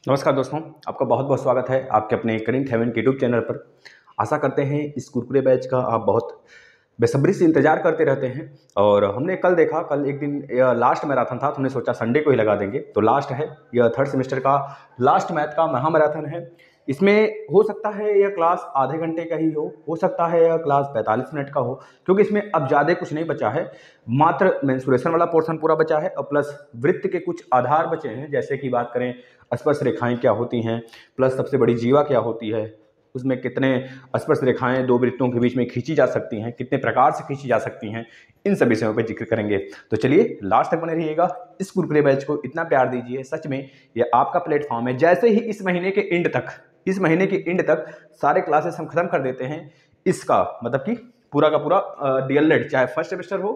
नमस्कार दोस्तों, आपका बहुत बहुत स्वागत है आपके अपने करेंट हेवन के यूट्यूब चैनल पर। आशा करते हैं इस कुरकुरे बैच का आप बहुत बेसब्री से इंतजार करते रहते हैं। और हमने कल देखा, कल एक दिन लास्ट मैराथन था तो हमने सोचा संडे को ही लगा देंगे। तो लास्ट है, यह थर्ड सेमेस्टर का लास्ट मैथ का महा मैराथन है। इसमें हो सकता है यह क्लास आधे घंटे का ही हो सकता है यह क्लास 45 मिनट का हो, क्योंकि इसमें अब ज़्यादा कुछ नहीं बचा है। मात्र मेंसुरेशन वाला पोर्शन पूरा बचा है और प्लस वृत्त के कुछ आधार बचे हैं, जैसे कि बात करें स्पर्श रेखाएं क्या होती हैं, प्लस सबसे बड़ी जीवा क्या होती है, उसमें कितने स्पर्श रेखाएं दो वृत्तों के बीच में खींची जा सकती हैं, कितने प्रकार से खींची जा सकती हैं, इन सभी विषयों पर जिक्र करेंगे। तो चलिए लास्ट तक बने रहिएगा। इस कुरकुरे बैच को इतना प्यार दीजिए, सच में ये आपका प्लेटफॉर्म है। जैसे ही इस महीने के एंड तक सारे क्लासेस हम खत्म कर देते हैं, इसका मतलब कि पूरा का पूरा डीएलएड चाहे फर्स्ट सेमेस्टर हो,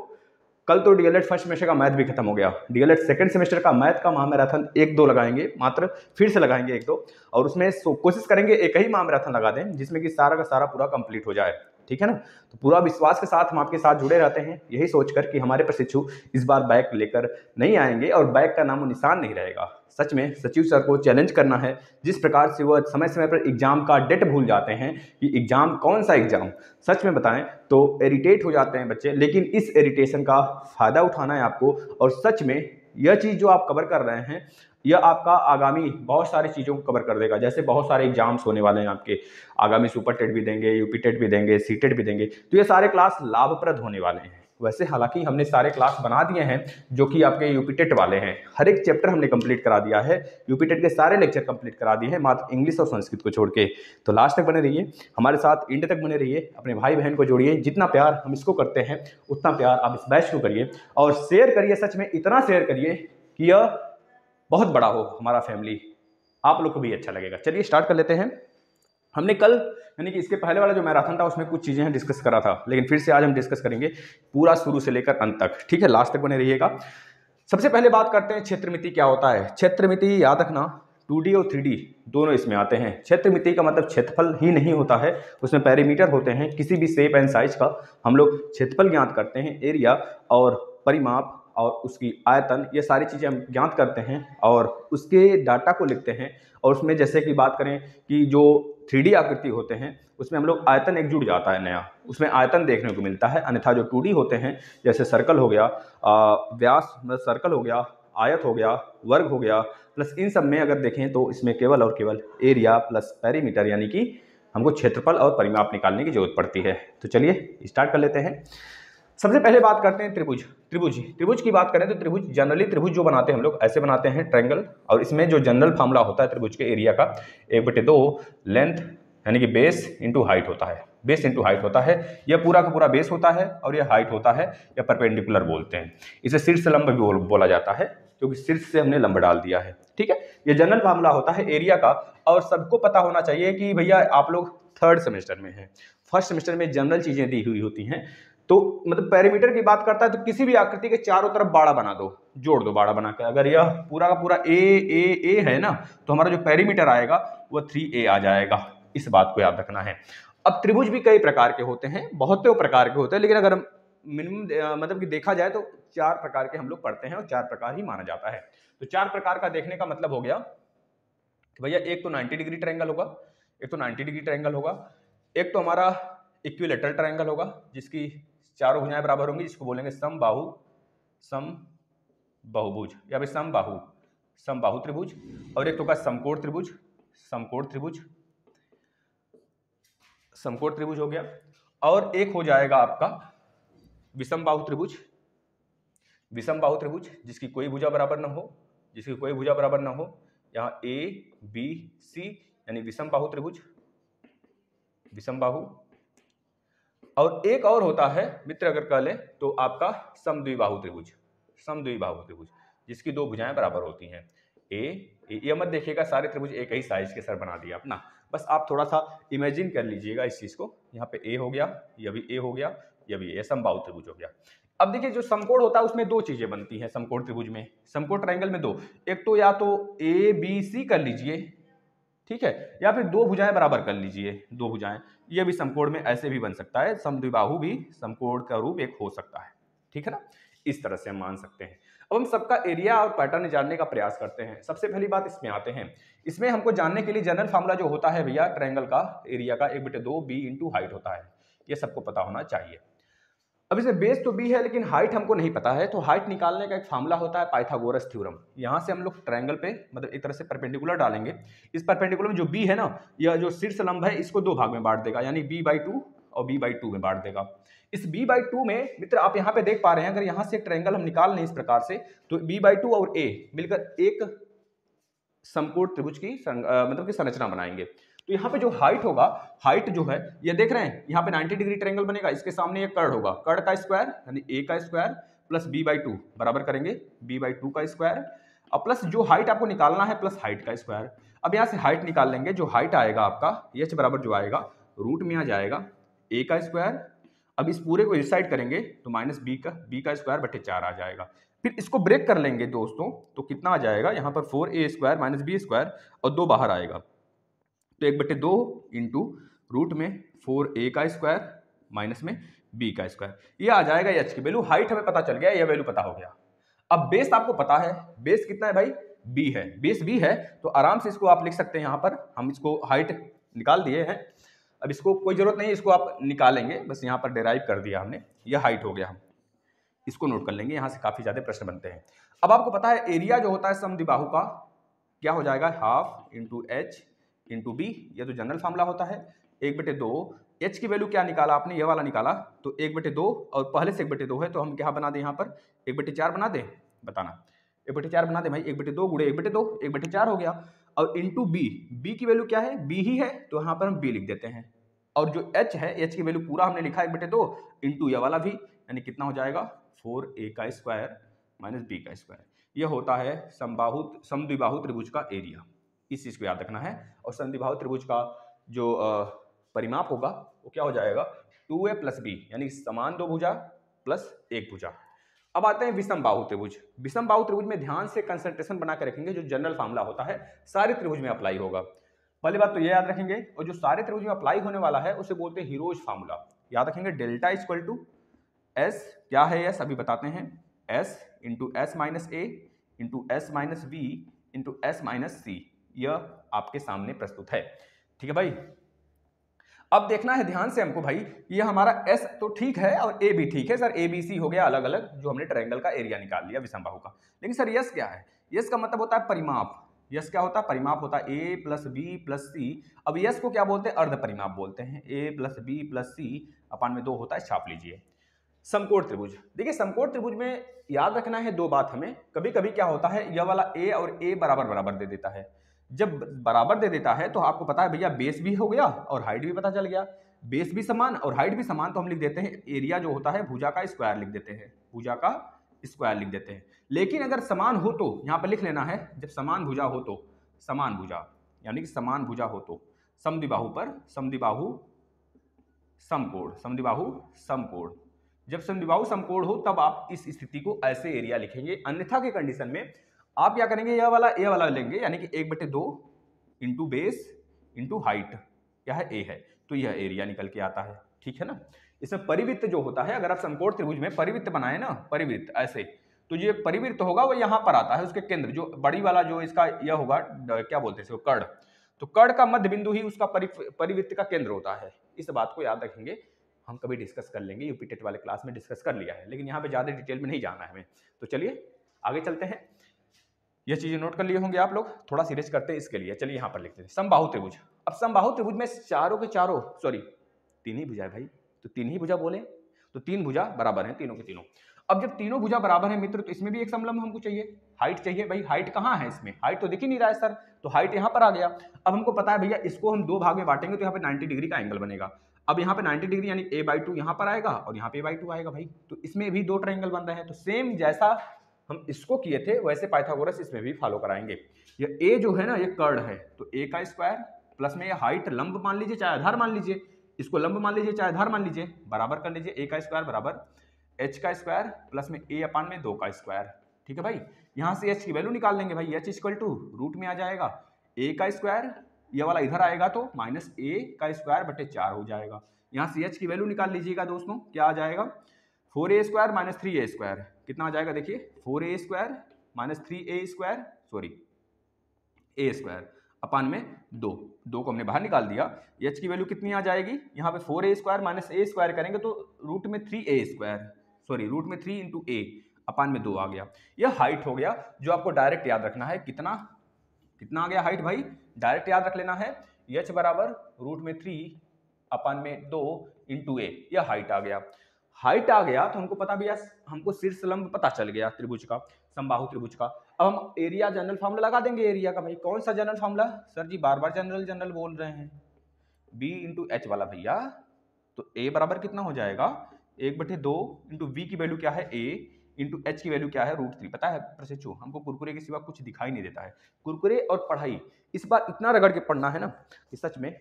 कल तो डीएलएड फर्स्ट सेमेस्टर का मैथ भी खत्म हो गया, डीएलएड सेकंड सेमेस्टर का मैथ का महामैराथन 1-2 लगाएंगे, मात्र फिर से लगाएंगे 1-2, और उसमें कोशिश करेंगे एक ही महामैराथन लगा दें जिसमें कि सारा का सारा पूरा कंप्लीट हो जाए। ठीक है ना? तो पूरा विश्वास के साथ हम आपके साथ जुड़े रहते हैं, यही सोचकर कि हमारे प्रशिक्षु इस बार बैक लेकर नहीं आएंगे और बैक का नामो निशान नहीं रहेगा। सच में सचिव सर को चैलेंज करना है। जिस प्रकार से वह समय समय पर एग्जाम का डेट भूल जाते हैं कि एग्जाम कौन सा एग्जाम, सच में बताएं तो इरिटेट हो जाते हैं बच्चे। लेकिन इस इरिटेशन का फायदा उठाना है आपको, और सच में यह चीज़ जो आप कवर कर रहे हैं यह आपका आगामी बहुत सारी चीज़ों को कवर कर देगा। जैसे बहुत सारे एग्जाम्स होने वाले हैं आपके आगामी, सुपर टेट भी देंगे, यूपी टेट भी देंगे, सी टेट भी देंगे, तो ये सारे क्लास लाभप्रद होने वाले हैं। वैसे हालांकि हमने सारे क्लास बना दिए हैं जो कि आपके यूपी टेट वाले हैं, हर एक चैप्टर हमने कंप्लीट करा दिया है, यूपी टेट के सारे लेक्चर कंप्लीट करा दिए हैं, मात्र इंग्लिश और संस्कृत को छोड़ के। तो लास्ट तक बने रहिए, हमारे साथ एंड तक बने रहिए, अपने भाई बहन को जोड़िए। जितना प्यार हम इसको करते हैं उतना प्यार आप इस बैच को करिए और शेयर करिए, सच में इतना शेयर करिए कि यह बहुत बड़ा हो हमारा फैमिली, आप लोग को भी अच्छा लगेगा। चलिए स्टार्ट कर लेते हैं। हमने कल यानी कि इसके पहले वाला जो मैराथन था उसमें कुछ चीज़ें डिस्कस करा था, लेकिन फिर से आज हम डिस्कस करेंगे पूरा शुरू से लेकर अंत तक। ठीक है, लास्ट तक बने रहिएगा। सबसे पहले बात करते हैं क्षेत्रमिति क्या होता है। क्षेत्रमिति याद रखना 2D और 3D दोनों इसमें आते हैं। क्षेत्रमिति का मतलब क्षेत्रफल ही नहीं होता है, उसमें पैरीमीटर होते हैं। किसी भी शेप एंड साइज का हम लोग क्षेत्रफल ज्ञात करते हैं, एरिया और परिमाप और उसकी आयतन, ये सारी चीज़ें हम ज्ञात करते हैं और उसके डाटा को लिखते हैं। और उसमें जैसे कि बात करें कि जो 3D आकृति होते हैं उसमें हम लोग आयतन एक जुड़ जाता है नया, उसमें आयतन देखने को मिलता है। अन्यथा जो 2D होते हैं जैसे सर्कल हो गया, व्यास मतलब सर्कल हो गया, आयत हो गया, वर्ग हो गया, प्लस इन सब में अगर देखें तो इसमें केवल और केवल एरिया प्लस पेरीमीटर यानी कि हमको क्षेत्रफल और परिमाप निकालने की जरूरत पड़ती है। तो चलिए स्टार्ट कर लेते हैं। सबसे पहले बात करते हैं त्रिभुज। त्रिभुज की बात करें तो त्रिभुज जनरली त्रिभुज जो बनाते हैं हम लोग ऐसे बनाते हैं, ट्रायंगल। और इसमें जो जनरल फार्मूला होता है त्रिभुज के एरिया का 1/2 लेंथ यानी कि बेस इंटू हाइट होता है, बेस इंटू हाइट होता है। यह पूरा का पूरा बेस होता है और यह हाइट होता है, या परपेंडिकुलर बोलते हैं। इसे शीर्ष लंब भी बोला जाता है क्योंकि शीर्ष से हमने लंब डाल दिया है। ठीक है, यह जनरल फार्मूला होता है एरिया का। और सबको पता होना चाहिए कि भैया आप लोग थर्ड सेमेस्टर में हैं, फर्स्ट सेमेस्टर में जनरल चीजें दी हुई होती हैं। तो मतलब पैरामीटर की बात करता है तो किसी भी आकृति के चारों तरफ बाड़ा बना दो, जोड़ दो बाड़ा बनाकर। अगर यह पूरा का पूरा ए है ना, तो हमारा जो पैरामीटर आएगा वो 3a आ जाएगा। इस बात को याद रखना है। अब त्रिभुज भी कई प्रकार के होते हैं, बहुत प्रकार के होते हैं, लेकिन अगर मिनिमम मतलब कि देखा जाए तो 4 प्रकार के हम लोग पढ़ते हैं और 4 प्रकार ही माना जाता है। तो 4 प्रकार का देखने का मतलब हो गया कि भैया एक तो 90 डिग्री ट्रायंगल होगा, एक तो हमारा इक्विलेटरल ट्रायंगल होगा जिसकी चारों भुजाएं बराबर होंगी, जिसको बोलेंगे सम बहुभुज या फिर समबाहु त्रिभुज। और एक तो होगा समकोण त्रिभुज हो गया। और एक हो जाएगा आपका विषम बाहु त्रिभुज जिसकी कोई भुजा बराबर ना हो, यहाँ ए बी सी यानी विषम बाहु। और एक और होता है मित्र, अगर कह ले तो आपका समद्विबाहु त्रिभुज जिसकी 2 भुजाएं बराबर होती हैं। ये मत देखिएगा सारे त्रिभुज एक ही साइज के सर बना दिया अपना, बस आप थोड़ा सा इमेजिन कर लीजिएगा इस चीज को। यहाँ पे ए हो गया, यह भी ए हो गया, यह भी ए, समबाहु त्रिभुज हो गया। अब देखिए जो समकोण होता है उसमें 2 चीजें बनती हैं समकोण त्रिभुज में, समकोण ट्रायंगल में 2, एक तो या तो ए बी सी कर लीजिए, ठीक है, या फिर 2 भुजाएं बराबर कर लीजिए, 2 भुजाएं। यह भी समकोण में ऐसे भी बन सकता है, समद्विबाहु भी समकोण का रूप एक हो सकता है। ठीक है ना, इस तरह से हम मान सकते हैं। अब हम सबका एरिया और पैटर्न जानने का प्रयास करते हैं। सबसे पहली बात इसमें आते हैं इसमें हमको जानने के लिए जनरल फार्मूला जो होता है भैया ट्रायंगल का एरिया का 1/2 बी इंटू हाइट होता है, ये सबको पता होना चाहिए। अब इसे बेस तो बी है लेकिन हाइट हमको नहीं पता है, तो हाइट निकालने का एक फार्मूला होता है पाइथागोरस थ्योरम। यहाँ से हम लोग ट्रायंगल पे मतलब एक तरह से परपेंडिकुलर डालेंगे। इस परपेंडिकुलर में जो बी है ना, यह जो शीर्ष लंब है इसको दो भाग में बांट देगा, यानी b/2 और b/2 में बांट देगा। इस b/2 में मित्र आप यहाँ पे देख पा रहे हैं, अगर यहाँ से ट्रायंगल हम निकाल लें इस प्रकार से, तो b/2 और a मिलकर एक समकोण त्रिभुज की मतलब की संरचना बनाएंगे। तो यहाँ पे जो हाइट होगा, हाइट जो है ये देख रहे हैं, यहाँ पे 90 डिग्री ट्रायंगल बनेगा, इसके सामने एक कर्ड होगा, कर्ड का स्क्वायर यानी a का स्क्वायर प्लस b/2 बराबर करेंगे b/2 का स्क्वायर और प्लस जो हाइट आपको निकालना है प्लस हाइट का स्क्वायर। अब यहाँ से हाइट निकाल लेंगे, जो हाइट आएगा आपका h बराबर जो आएगा रूट में आ जाएगा a का स्क्वायर। अब इस पूरे को इस साइड करेंगे तो माइनस b का स्क्वायर बटे 4 आ जाएगा। फिर इसको ब्रेक कर लेंगे दोस्तों, तो कितना आ जाएगा यहाँ पर 4a square minus b square और 2 बाहर आएगा, तो 1/2 इंटू रूट में 4a का स्क्वायर माइनस में b का स्क्वायर, ये आ जाएगा h की वैल्यू। हाइट हमें पता चल गया, यह वैल्यू पता हो गया। अब बेस आपको पता है, बेस कितना है भाई, b है, बेस b है, तो आराम से इसको आप लिख सकते हैं। यहाँ पर हम इसको हाइट निकाल दिए हैं, अब इसको कोई जरूरत नहीं, इसको आप निकालेंगे, बस यहाँ पर डेराइव कर दिया हमने, यह हाइट हो गया। हम इसको नोट कर लेंगे, यहाँ से काफी ज्यादा प्रश्न बनते हैं। अब आपको पता है एरिया जो होता है समद्विबाहु का क्या हो जाएगा, half into H into B, यह तो जनरल फार्मूला होता है। 1/2 एच की वैल्यू क्या निकाला आपने, ये वाला निकाला, तो 1/2 और पहले से 1/2 है, तो हम क्या बना दें यहाँ पर 1/4 बना दें, बताना 1/4 बना दें भाई, 1/2 गुणे 1/2 1/4 हो गया। और इंटू बी, बी की वैल्यू क्या है, बी ही है, तो यहाँ पर हम बी लिख देते हैं। और जो एच है, एच की वैल्यू पूरा हमने लिखा 1/2 इंटू यह वाला भी, यानी कितना हो जाएगा 4a का स्क्वायर माइनस b का स्क्वायर। यह होता है समद्विबाहु त्रिभुज का एरिया, इस चीज को याद रखना है। और समद्विबाहु त्रिभुज का जो परिमाप होगा वो क्या हो जाएगा 2a प्लस b, यानी समान दो भुजा प्लस एक भुजा। अब आते हैं विषम बाहु त्रिभुज। विषम बाहु त्रिभुज में ध्यान से कंसंट्रेशन बना के रखेंगे, जो जनरल फार्मूला होता है सारे त्रिभुज में अप्लाई होगा। पहली बात तो ये याद रखेंगे, और जो सारे त्रिभुज में अप्लाई होने वाला है उसे बोलते हैं हीरोज फार्मूला। याद रखेंगे डेल्टा इक्वल टू एस, क्या है एस अभी बताते हैं, S into S minus A into S minus B into S minus C, यह आपके सामने प्रस्तुत है। ठीक है भाई, अब देखना है ध्यान से हमको भाई, ये हमारा S तो ठीक है और A भी ठीक है सर, ए बी सी हो गया अलग अलग, जो हमने ट्रायंगल का एरिया निकाल लिया विषमबाहु का। लेकिन सर यस क्या है, यस का मतलब होता है परिमाप। यस क्या होता है, परिमाप होता है a प्लस बी प्लस सी। अब यस को क्या बोलते हैं, अर्ध परिमाप बोलते हैं। a प्लस बी प्लस सी अपान में 2 होता है, छाप लीजिए। समकोण त्रिभुज, देखिए समकोण त्रिभुज में याद रखना है दो बात हमें, कभी कभी क्या होता है यह वाला a और a बराबर बराबर दे देता है। जब बराबर दे देता है तो आपको पता है भैया बेस भी हो गया और हाइट भी पता चल गया, बेस भी समान और हाइट भी समान, तो हम लिख देते हैं एरिया जो होता है भुजा का स्क्वायर लिख देते हैं, भुजा का स्क्वायर लिख देते हैं। लेकिन अगर समान हो तो यहाँ पर लिख लेना है, जब समान भुजा हो तो, समान भुजा यानी कि समान भुजा हो तो समद्विबाहु पर समद्विबाहु समकोण, समद्विबाहु समकोण, जब समद्विबाहु समकोण हो तब आप इस स्थिति को ऐसे एरिया लिखेंगे। अन्यथा के कंडीशन में आप क्या करेंगे, यह वाला लेंगे, यानी कि 1/2 इंटू बेस इंटू हाइट, क्या है a है, तो यह एरिया निकल के आता है। ठीक है ना, इसमें परिवृत्त जो होता है, अगर आप समकोण त्रिभुज में परिवृत्त बनाए ना, परिवृत्त ऐसे, तो जो परिवृत्त होगा वो यहाँ पर आता है, उसके केंद्र जो बड़ी वाला जो इसका यह होगा क्या बोलते हैं कर्ण, तो कर्ण का मध्य बिंदु ही उसका परिवृत्त का केंद्र होता है। इस बात को याद रखेंगे, हम कभी डिस्कस कर लेंगे, यूपी टेट वाले क्लास में डिस्कस कर लिया है, लेकिन यहाँ पे ज्यादा डिटेल में नहीं जाना है हमें। तो चलिए आगे चलते हैं, ये चीजें नोट कर लिए होंगे आप लोग, थोड़ा सीरियस करते हैं इसके लिए। चलिए यहाँ पर लिखते हैं समबाहु त्रिभुज। अब समबाहु त्रिभुज में चारों के चारों, सॉरी 3 ही भुजा है भाई, तो 3 ही भुजा बोले, तो 3 भुजा बराबर हैं तीनों के तीनों। अब जब तीनों भुजा बराबर है मित्र, तो इसमें भी एक समलंब हमको चाहिए, हाइट चाहिए भाई। हाइट कहाँ है इसमें, हाइट तो दिख ही नहीं रहा है सर, तो हाइट यहाँ पर आ गया। अब हमको पता है भैया इसको हम 2 भाग में बांटेंगे तो यहाँ पे 90 डिग्री का एंगल बनेगा। अब यहाँ पे 90 डिग्री यानी a/2 यहाँ पर आएगा और यहाँ पे a/2 आएगा भाई, तो इसमें भी 2 ट्रायंगल बन रहे हैं। तो सेम जैसा हम इसको किए थे वैसे पाइथागोरस इसमें भी फॉलो कराएंगे। ये a जो है ना, ये कर्ण है, तो a का स्क्वायर प्लस में ये हाइट लंब मान लीजिए चाहे आधार मान लीजिए, इसको लंब मान लीजिए चाहे आधार मान लीजिए, बराबर कर लीजिए a का स्क्वायर बराबर h का स्क्वायर प्लस में a अपान में 2 का स्क्वायर। ठीक है भाई, यहाँ से h की वैल्यू निकाल लेंगे भाई, h इक्वल टू रूट में आ जाएगा a का स्क्वायर, ये वाला इधर आएगा तो माइनस a का स्क्वायर बटे 4 हो जाएगा। यहाँ से h की वैल्यू निकाल लीजिएगा दोस्तों, क्या आ जाएगा 4a square minus 3a square, कितना आ जाएगा देखिए 4a square minus 3a square, sorry a square upon में 2, 2 को हमने बाहर निकाल दिया। h की वैल्यू कितनी आ जाएगी, यहाँ पे 4a² माइनस a स्क्वायर करेंगे तो रूट में 3 इंटू a अपान में 2 आ गया। यह हाइट हो गया, जो आपको डायरेक्ट याद रखना है। कितना आ गया हाइट भाई, डायरेक्ट याद रख लेना है। h बराबर रूट में 3 अपान में 2 इंटू a, यह हाइट आ गया। हाइट आ गया तो हमको पता भी, हमको शीर्ष लंब पता चल गया त्रिभुज का, समबाहु त्रिभुज का। अब हम एरिया जनरल फार्मूला लगा देंगे एरिया का। भाई कौन सा जनरल फार्मूला सर जी, बार बार जनरल बोल रहे हैं, b इंटू एच वाला भैया। तो a बराबर कितना हो जाएगा, 1/2 इंटू v की वैल्यू क्या है a इंटू एच की वैल्यू क्या है √3। पता है प्रशिक्षु, हमको कुरकुरे के सिवा कुछ दिखाई नहीं देता है। कुरकुरे और पढ़ाई इस बार इतना रगड़ के पढ़ना है ना कि सच में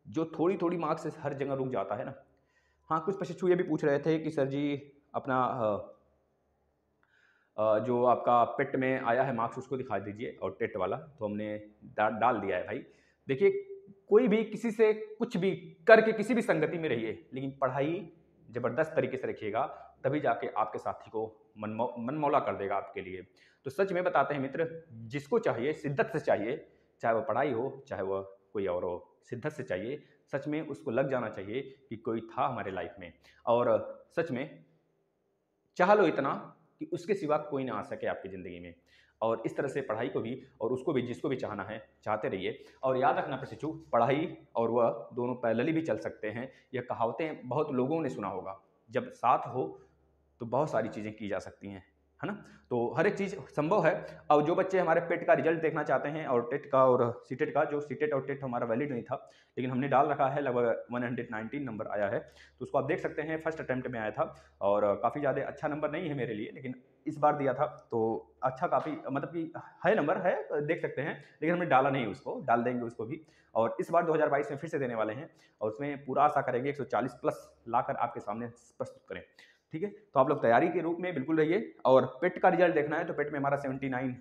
जो थोड़ी थोड़ी मार्क्स से हर जगह रुक जाता है ना। हाँ, कुछ प्रशिक्षु ये भी पूछ रहे थे कि सर जी अपना जो आपका पेट में आया है मार्क्स उसको दिखा दीजिए, और टेट वाला तो हमने डाल दिया है। भाई देखिए, कोई भी किसी से कुछ भी करके किसी भी संगति में रहिए, लेकिन पढ़ाई जबरदस्त तरीके से रखिएगा, तभी जाके आपके साथी को मनमौला कर देगा आपके लिए। तो सच में बताते हैं मित्र, जिसको चाहिए शिद्दत से चाहिए, चाहे वो पढ़ाई हो चाहे वो कोई और हो, शिद्दत से चाहिए। सच में उसको लग जाना चाहिए कि कोई था हमारे लाइफ में, और सच में चाह लो इतना कि उसके सिवा कोई ना आ सके आपकी ज़िंदगी में। और इस तरह से पढ़ाई को भी और उसको भी, जिसको भी चाहना है चाहते रहिए। और याद रखना प्रशिक्षु, पढ़ाई और वह दोनों पैरेलली भी चल सकते हैं। यह कहावतें बहुत लोगों ने सुना होगा, जब साथ हो तो बहुत सारी चीज़ें की जा सकती हैं, है ना। तो हर एक चीज़ संभव है। और जो बच्चे हमारे पेट का रिजल्ट देखना चाहते हैं, और टेट का और सीटेट का, जो सीटेट और टेट हमारा वैलिड नहीं था, लेकिन हमने डाल रखा है, लगभग 119 नंबर आया है, तो उसको आप देख सकते हैं। फर्स्ट अटैम्प्ट में आया था और काफ़ी ज़्यादा अच्छा नंबर नहीं है मेरे लिए, लेकिन इस बार दिया था तो अच्छा, काफ़ी मतलब कि है नंबर है, देख सकते हैं। लेकिन हमने डाला नहीं, उसको डाल देंगे उसको भी। और इस बार 2022 में फिर से देने वाले हैं, और उसमें पूरा आशा करेंगे 140 प्लस लाकर आपके सामने प्रस्तुत करें। ठीक है, तो आप लोग तैयारी के रूप में बिल्कुल रहिए। और पेट का रिजल्ट देखना है तो पेट में हमारा 79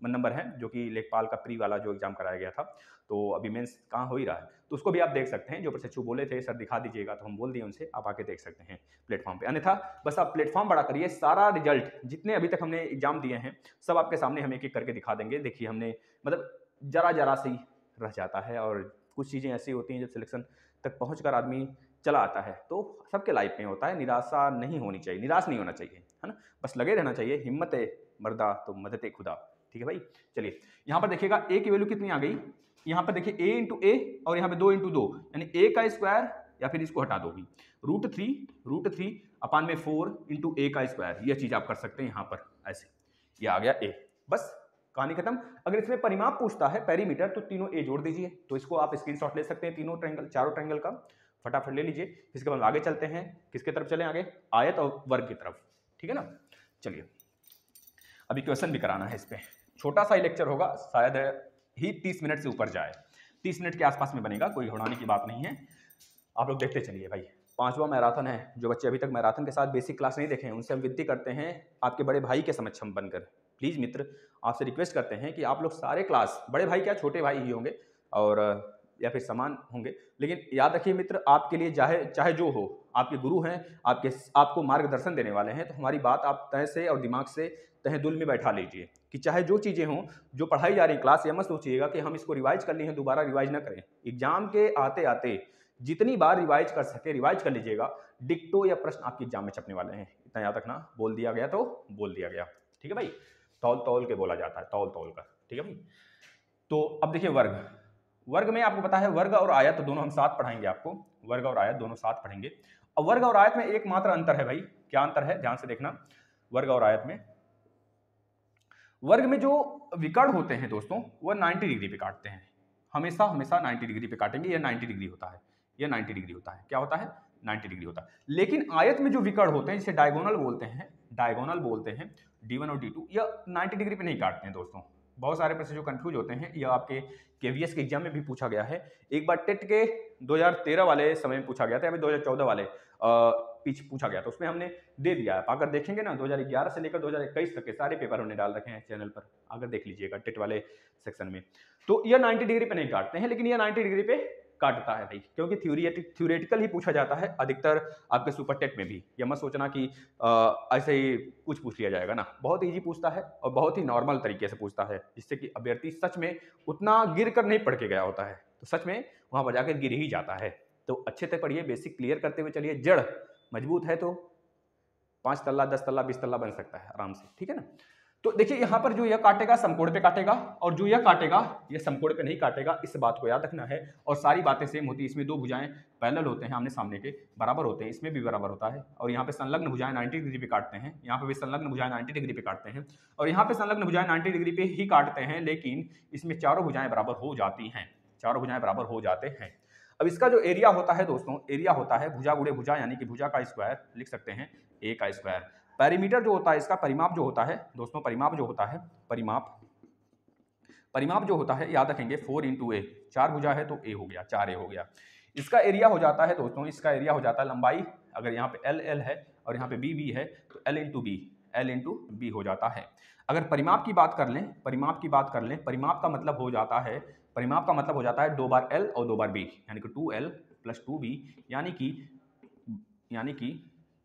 नंबर है, जो कि लेखपाल का प्री वाला जो एग्जाम कराया गया था। तो अभी मेंस कहाँ हो ही रहा है, तो उसको भी आप देख सकते हैं। जो प्रशिक्षु बोले थे सर दिखा दीजिएगा, तो हम बोल दिए उनसे, आप आके देख सकते हैं प्लेटफॉर्म पे। अन्यथा बस आप प्लेटफॉर्म बड़ा करिए, सारा रिजल्ट जितने अभी तक हमने एग्जाम दिए हैं सब आपके सामने हम एक एक करके दिखा देंगे। देखिए, हमने मतलब जरा से ही रह जाता है, और कुछ चीज़ें ऐसी होती हैं जब सिलेक्शन तक पहुँच आदमी चला आता है, तो सबके लाइफ में होता है। निराशा नहीं होनी चाहिए, निराश नहीं होना चाहिए, है ना। बस लगे रहना चाहिए, हिम्मत मर्दा तो मदद खुदा। ठीक है भाई, चलिए यहाँ पर देखिएगा ए की वैल्यू कितनी आ गई। यहाँ पर देखिए a इंटू ए, और यहाँ पे 2 इंटू 2, यानी a का स्क्वायर, या फिर इसको हटा दो भी, √3 अपान में 4 इंटू ए का स्क्वायर। यह चीज आप कर सकते हैं यहाँ पर ऐसे, ये आ गया a। बस कहानी खत्म। अगर इसमें परिमाप पूछता है पेरीमीटर, तो तीनों a जोड़ दीजिए। तो इसको आप स्क्रीनशॉट ले सकते हैं, तीनों ट्रायंगल, चारों ट्रायंगल का फटाफट ले लीजिए। इसके बाद आगे चलते हैं, किसके तरफ चलें आगे, आयत और वर्ग की तरफ। ठीक है ना, चलिए अभी क्वेश्चन भी कराना है इस पे। छोटा सा ही लेक्चर होगा, शायद ही 30 मिनट से ऊपर जाए, 30 मिनट के आसपास में बनेगा, कोई घबराने की बात नहीं है। आप लोग देखते चलिए भाई। 5वां मैराथन है। जो बच्चे अभी तक मैराथन के साथ बेसिक क्लास नहीं देखे हैं, उनसे हम विनती करते हैं, आपके बड़े भाई के समक्ष हम बनकर प्लीज़ मित्र आपसे रिक्वेस्ट करते हैं कि आप लोग सारे क्लास, बड़े भाई क्या छोटे भाई ही होंगे और या फिर समान होंगे, लेकिन याद रखिए मित्र, आपके लिए चाहे जो हो, आपके गुरु हैं, आपको मार्गदर्शन देने वाले हैं, तो हमारी बात आप तय से और दिमाग से तहे दिल में बैठा लीजिए कि चाहे जो चीज़ें हों, जो पढ़ाई जा रही क्लास, ये मत सोचिएगा कि हम इसको रिवाइज कर लिए हैं, दोबारा रिवाइज ना करें। एग्जाम के आते आते जितनी बार रिवाइज कर सके रिवाइज कर लीजिएगा। डिक्टो या प्रश्न आपके एग्जाम में छपने वाले हैं, इतना याद रखना। बोल दिया गया तो बोल दिया गया। ठीक है भाई, तौल तौल के बोला जाता है, तौल तौल कर। ठीक है भाई, तो अब देखिए वर्ग में आपको पता है, वर्ग और आयत दोनों हम साथ पढ़ाएंगे आपको, वर्ग और आयत दोनों साथ पढ़ेंगे। और वर्ग और आयत में एकमात्र अंतर है भाई, क्या अंतर है ध्यान से देखना। वर्ग और आयत में, वर्ग में जो विकर्ण होते हैं दोस्तों, वह 90 डिग्री पे काटते हैं, हमेशा 90 डिग्री पे काटेंगे। यह 90 डिग्री होता है, यह 90 डिग्री होता है। क्या होता है, 90 डिग्री होता है। लेकिन आयत में जो विकर्ण होते हैं, जिसे डायगोनल बोलते हैं, D1 और D2, यह 90 डिग्री पे नहीं काटते हैं दोस्तों। बहुत सारे प्रश्न जो कंफ्यूज होते हैं, यह आपके केवीएस के एग्जाम में भी पूछा गया है। एक बार टेट के 2013 वाले समय में पूछा गया था, अभी 2014 वाले पीछे पूछा गया था, उसमें हमने दे दिया है। अगर देखेंगे ना 2011 से लेकर 2021 तक के सारे पेपर हमने डाल रखे हैं चैनल पर, अगर देख लीजिएगा टेट वाले सेक्शन में। तो यह 90 डिग्री पे नहीं काटते हैं, लेकिन यह 90 डिग्री पे काटता है भाई, क्योंकि थ्योरेटिकल ही पूछा जाता है अधिकतर आपके सुपर टेट में भी। ये मत सोचना कि ऐसे ही कुछ पूछ लिया जाएगा ना, बहुत ईजी पूछता है और बहुत ही नॉर्मल तरीके से पूछता है, जिससे कि अभ्यर्थी सच में उतना गिर कर नहीं पढ़ के गया होता है, तो सच में वहां पर जाकर गिर ही जाता है। तो अच्छे से पढ़िए, बेसिक क्लियर करते हुए चलिए। जड़ मजबूत है तो 5 तल्ला 10 तल्ला 20 तल्ला बन सकता है आराम से, ठीक है ना। तो देखिए यहाँ पर जो यह काटेगा समकोण पे काटेगा, और जो यह काटेगा यह समकोण पे नहीं काटेगा, इस बात को याद रखना है। और सारी बातें सेम होती है, इसमें दो भुजाएं पैरेलल होते हैं, आमने सामने के बराबर होते हैं, इसमें भी बराबर होता है। और यहाँ पे संलग्न भुजाएं 90 डिग्री पे काटते हैं, यहाँ पे भी संलग्न भुजाएं 90 डिग्री पे काटते हैं, और यहाँ पे संलग्न भुजाएं 90 डिग्री पे ही काटते हैं, लेकिन इसमें चारों भुजाएं बराबर हो जाती हैं, चारों भुजाएं बराबर हो जाते हैं। अब इसका जो एरिया होता है दोस्तों, एरिया होता है भुजा गुणे भुजा, यानी कि भुजा का स्क्वायर लिख सकते हैं ए का स्क्वायर। पेरीमीटर जो होता है इसका, परिमाप जो होता है दोस्तों, परिमाप जो होता है, परिमाप जो होता है याद रखेंगे 4 इंटू ए, 4 भुजा है तो ए हो गया, 4 ए हो गया। इसका एरिया हो जाता है दोस्तों, इसका एरिया हो जाता है लंबाई, अगर यहाँ पे एल एल है और यहाँ पे बी बी है तो एल इंटू बी हो जाता है। अगर परिमाप की बात कर लें, परिमाप की बात कर लें, परिमाप का मतलब हो जाता है, परिमाप का मतलब हो जाता है 2 बार एल और 2 बार बी, यानी कि 2l प्लस 2b,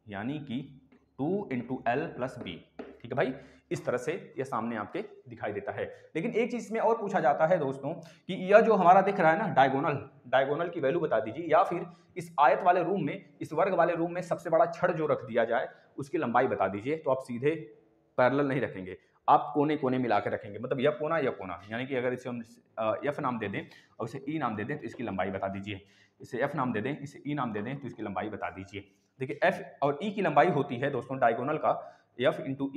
यानी कि 2 इंटू एल प्लस बी। ठीक है भाई, इस तरह से यह सामने आपके दिखाई देता है। लेकिन एक चीज में और पूछा जाता है दोस्तों कि यह जो हमारा दिख रहा है ना डायगोनल की वैल्यू बता दीजिए, या फिर इस आयत वाले रूम में, इस वर्ग वाले रूम में सबसे बड़ा छड़ जो रख दिया जाए उसकी लंबाई बता दीजिए। तो आप सीधे पैरेलल नहीं रखेंगे, आप कोने कोने मिला के रखेंगे, मतलब यह कोना, यानी कि अगर इसे हम एफ नाम दे दें और इसे ई नाम दे दें तो इसकी लंबाई बता दीजिए, इसे एफ नाम दे दें, इसे ई नाम दे दें तो इसकी लंबाई बता दीजिए। देखिए एफ और ई की लंबाई होती है दोस्तों डायगोनल का एफ इंटू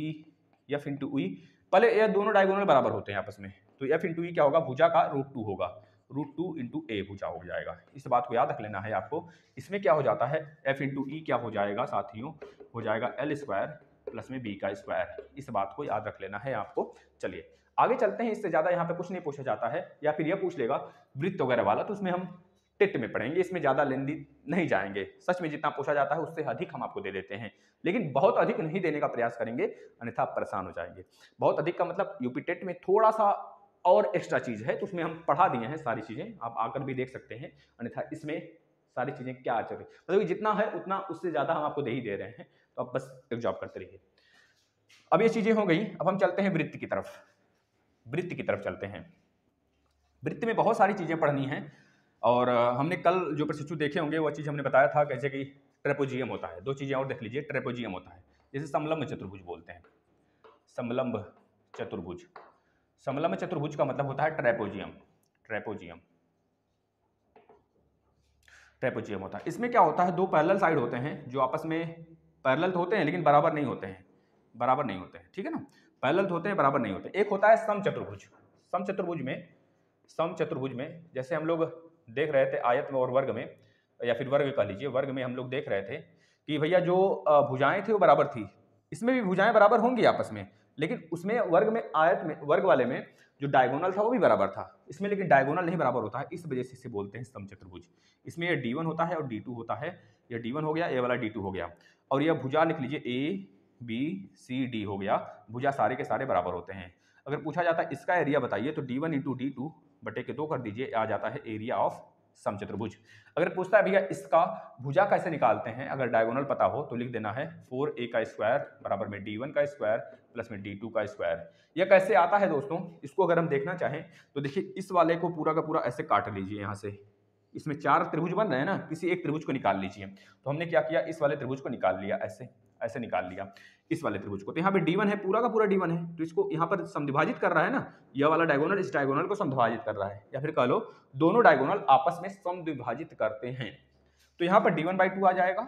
ई, पहले यह दोनों डायगोनल बराबर होते हैं आपस में, तो एफ इंटू ई क्या होगा, भुजा का √2 होगा, √2 इंटू ए भुजा हो जाएगा। इस बात को याद रख लेना है आपको। इसमें क्या हो जाता है, एफ इंटू ई क्या हो जाएगा साथियों, हो जाएगा एल स्क्वायर प्लस में बी का स्क्वायर। इस बात को याद रख लेना है आपको। चलिए आगे चलते हैं, इससे ज्यादा यहाँ पे कुछ नहीं पूछा जाता है, या फिर यह पूछ लेगा वृत्त वगैरह वाला, तो उसमें हम टेट में पढ़ेंगे, इसमें ज्यादा लेंदी नहीं जाएंगे। सच में जितना पूछा जाता है उससे अधिक हम आपको दे देते हैं, लेकिन बहुत अधिक नहीं देने का प्रयास करेंगे, अन्यथा आप परेशान हो जाएंगे। बहुत अधिक का मतलब यूपी टेट में थोड़ा सा और एक्स्ट्रा चीज है, तो उसमें हम पढ़ा दिए हैं सारी चीजें, आप आकर भी देख सकते हैं, अन्यथा इसमें सारी चीजें क्या चल रही, मतलब जितना है उतना उससे ज्यादा हम आपको दे ही दे रहे हैं, तो आप बस एक जॉब करते रहिए। अब ये चीजें हो गई, अब हम चलते हैं वृत्त की तरफ चलते हैं। वृत्त में बहुत सारी चीजें पढ़नी है, और हमने कल जो प्रशिक्षु देखे होंगे वो चीज हमने बताया था, कैसे कि ट्रेपोजियम होता है। दो चीजें और देख लीजिए, ट्रेपोजियम होता है, जैसे समलंब चतुर्भुज बोलते हैं, समलंब चतुर्भुज का मतलब होता है ट्रेपोजियम होता है। इसमें क्या होता है, दो पैरेलल साइड होते हैं जो आपस में पैरेलल तो होते हैं लेकिन बराबर नहीं होते हैं, ठीक है ना, पैरेलल तो होते हैं बराबर नहीं होते। एक होता है समचतुर्भुज में जैसे हम लोग देख रहे थे आयत में और वर्ग में, या फिर वर्ग कह लीजिए, वर्ग में हम लोग देख रहे थे कि भैया जो भुजाएं थी वो बराबर थी, इसमें भी भुजाएं बराबर होंगी आपस में, लेकिन उसमें वर्ग में, आयत में, वर्ग वाले में जो डायगोनल था वो भी बराबर था, इसमें लेकिन डायगोनल नहीं बराबर होता है, इस वजह से इसे बोलते हैं समचतुर्भुज। इसमें ये D1 होता है और D2 होता है, ये D1 हो गया, ये वाला D2 हो गया, और यह भुजा लिख लीजिए ABCD हो गया, भुजा सारे के सारे बराबर होते हैं। अगर पूछा जाता है इसका एरिया बताइए तो D1 इंटू D2 बटे के 2 कर दीजिए, आ जाता है एरिया ऑफ समचतुर्भुज। अगर पूछता है भैया इसका भुजा कैसे निकालते हैं, अगर डायगोनल पता हो तो लिख देना है 4a का स्क्वायर बराबर में D1 का स्क्वायर प्लस में D2 का स्क्वायर। यह कैसे आता है दोस्तों, इसको अगर हम देखना चाहें तो देखिए इस वाले को पूरा का पूरा ऐसे काट लीजिए, यहाँ से इसमें 4 त्रिभुज बन रहे हैं ना, किसी एक त्रिभुज को निकाल लीजिए। तो हमने क्या किया, इस वाले त्रिभुज को निकाल लिया, ऐसे निकाल लिया इस वाले त्रिभुज को। तो यहाँ पे D1 है, पूरा का पूरा D1 है, तो इसको यहाँ पर समद्विभाजित कर रहा है ना, यह वाला डायगोनल इस डायगोनल को समद्विभाजित कर रहा है, या फिर कह लो दोनों डायगोनल आपस में समद्विभाजित करते हैं। तो यहाँ पर D1/2 आ जाएगा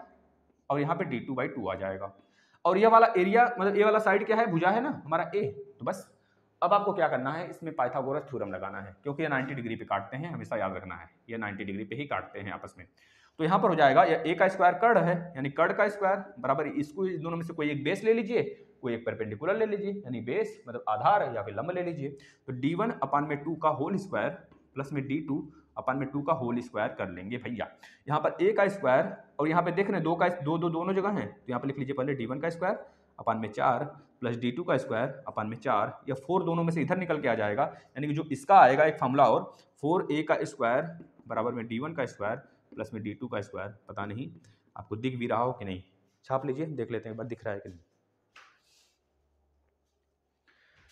और यहाँ पे D2/2 आ जाएगा, और यह वाला एरिया मतलब ये वाला साइड क्या है, भुजा है ना हमारा A। तो बस अब आपको क्या करना है, इसमें पाइथागोरस थ्योरम लगाना है, क्योंकि ये 90 डिग्री पे काटते हैं, हमेशा याद रखना है, ये 90 डिग्री पे ही काटते हैं आपस में। तो यहाँ पर हो जाएगा A का स्क्वायर कर्ण है, यानी कर्ण का स्क्वायर बराबर, इसको इस दोनों में से कोई एक बेस ले लीजिए, कोई एक परपेंडिकुलर ले लीजिए, यानी बेस मतलब आधार या फिर लंब ले लीजिए। तो D1/2 का होल स्क्वायर प्लस में D2/2 का होल स्क्वायर कर लेंगे भैया। यहाँ पर A का स्क्वायर, और यहाँ पे देख रहे हैं दोनों जगह है, तो यहाँ पर लिख लीजिए पहले D1 का स्क्वायर अपान में 4 प्लस D2 का स्क्वायर अपान में 4, या 4 दोनों में से इधर निकल के आ जाएगा, यानी कि जो इसका आएगा एक फॉर्मूला और 4a का स्क्वायर बराबर में d1 का स्क्वायर प्लस में d2 का स्क्वायर। पता नहीं आपको दिख भी रहा हो कि नहीं, छाप लीजिए, देख लेते हैं एक बार दिख रहा है कि नहीं।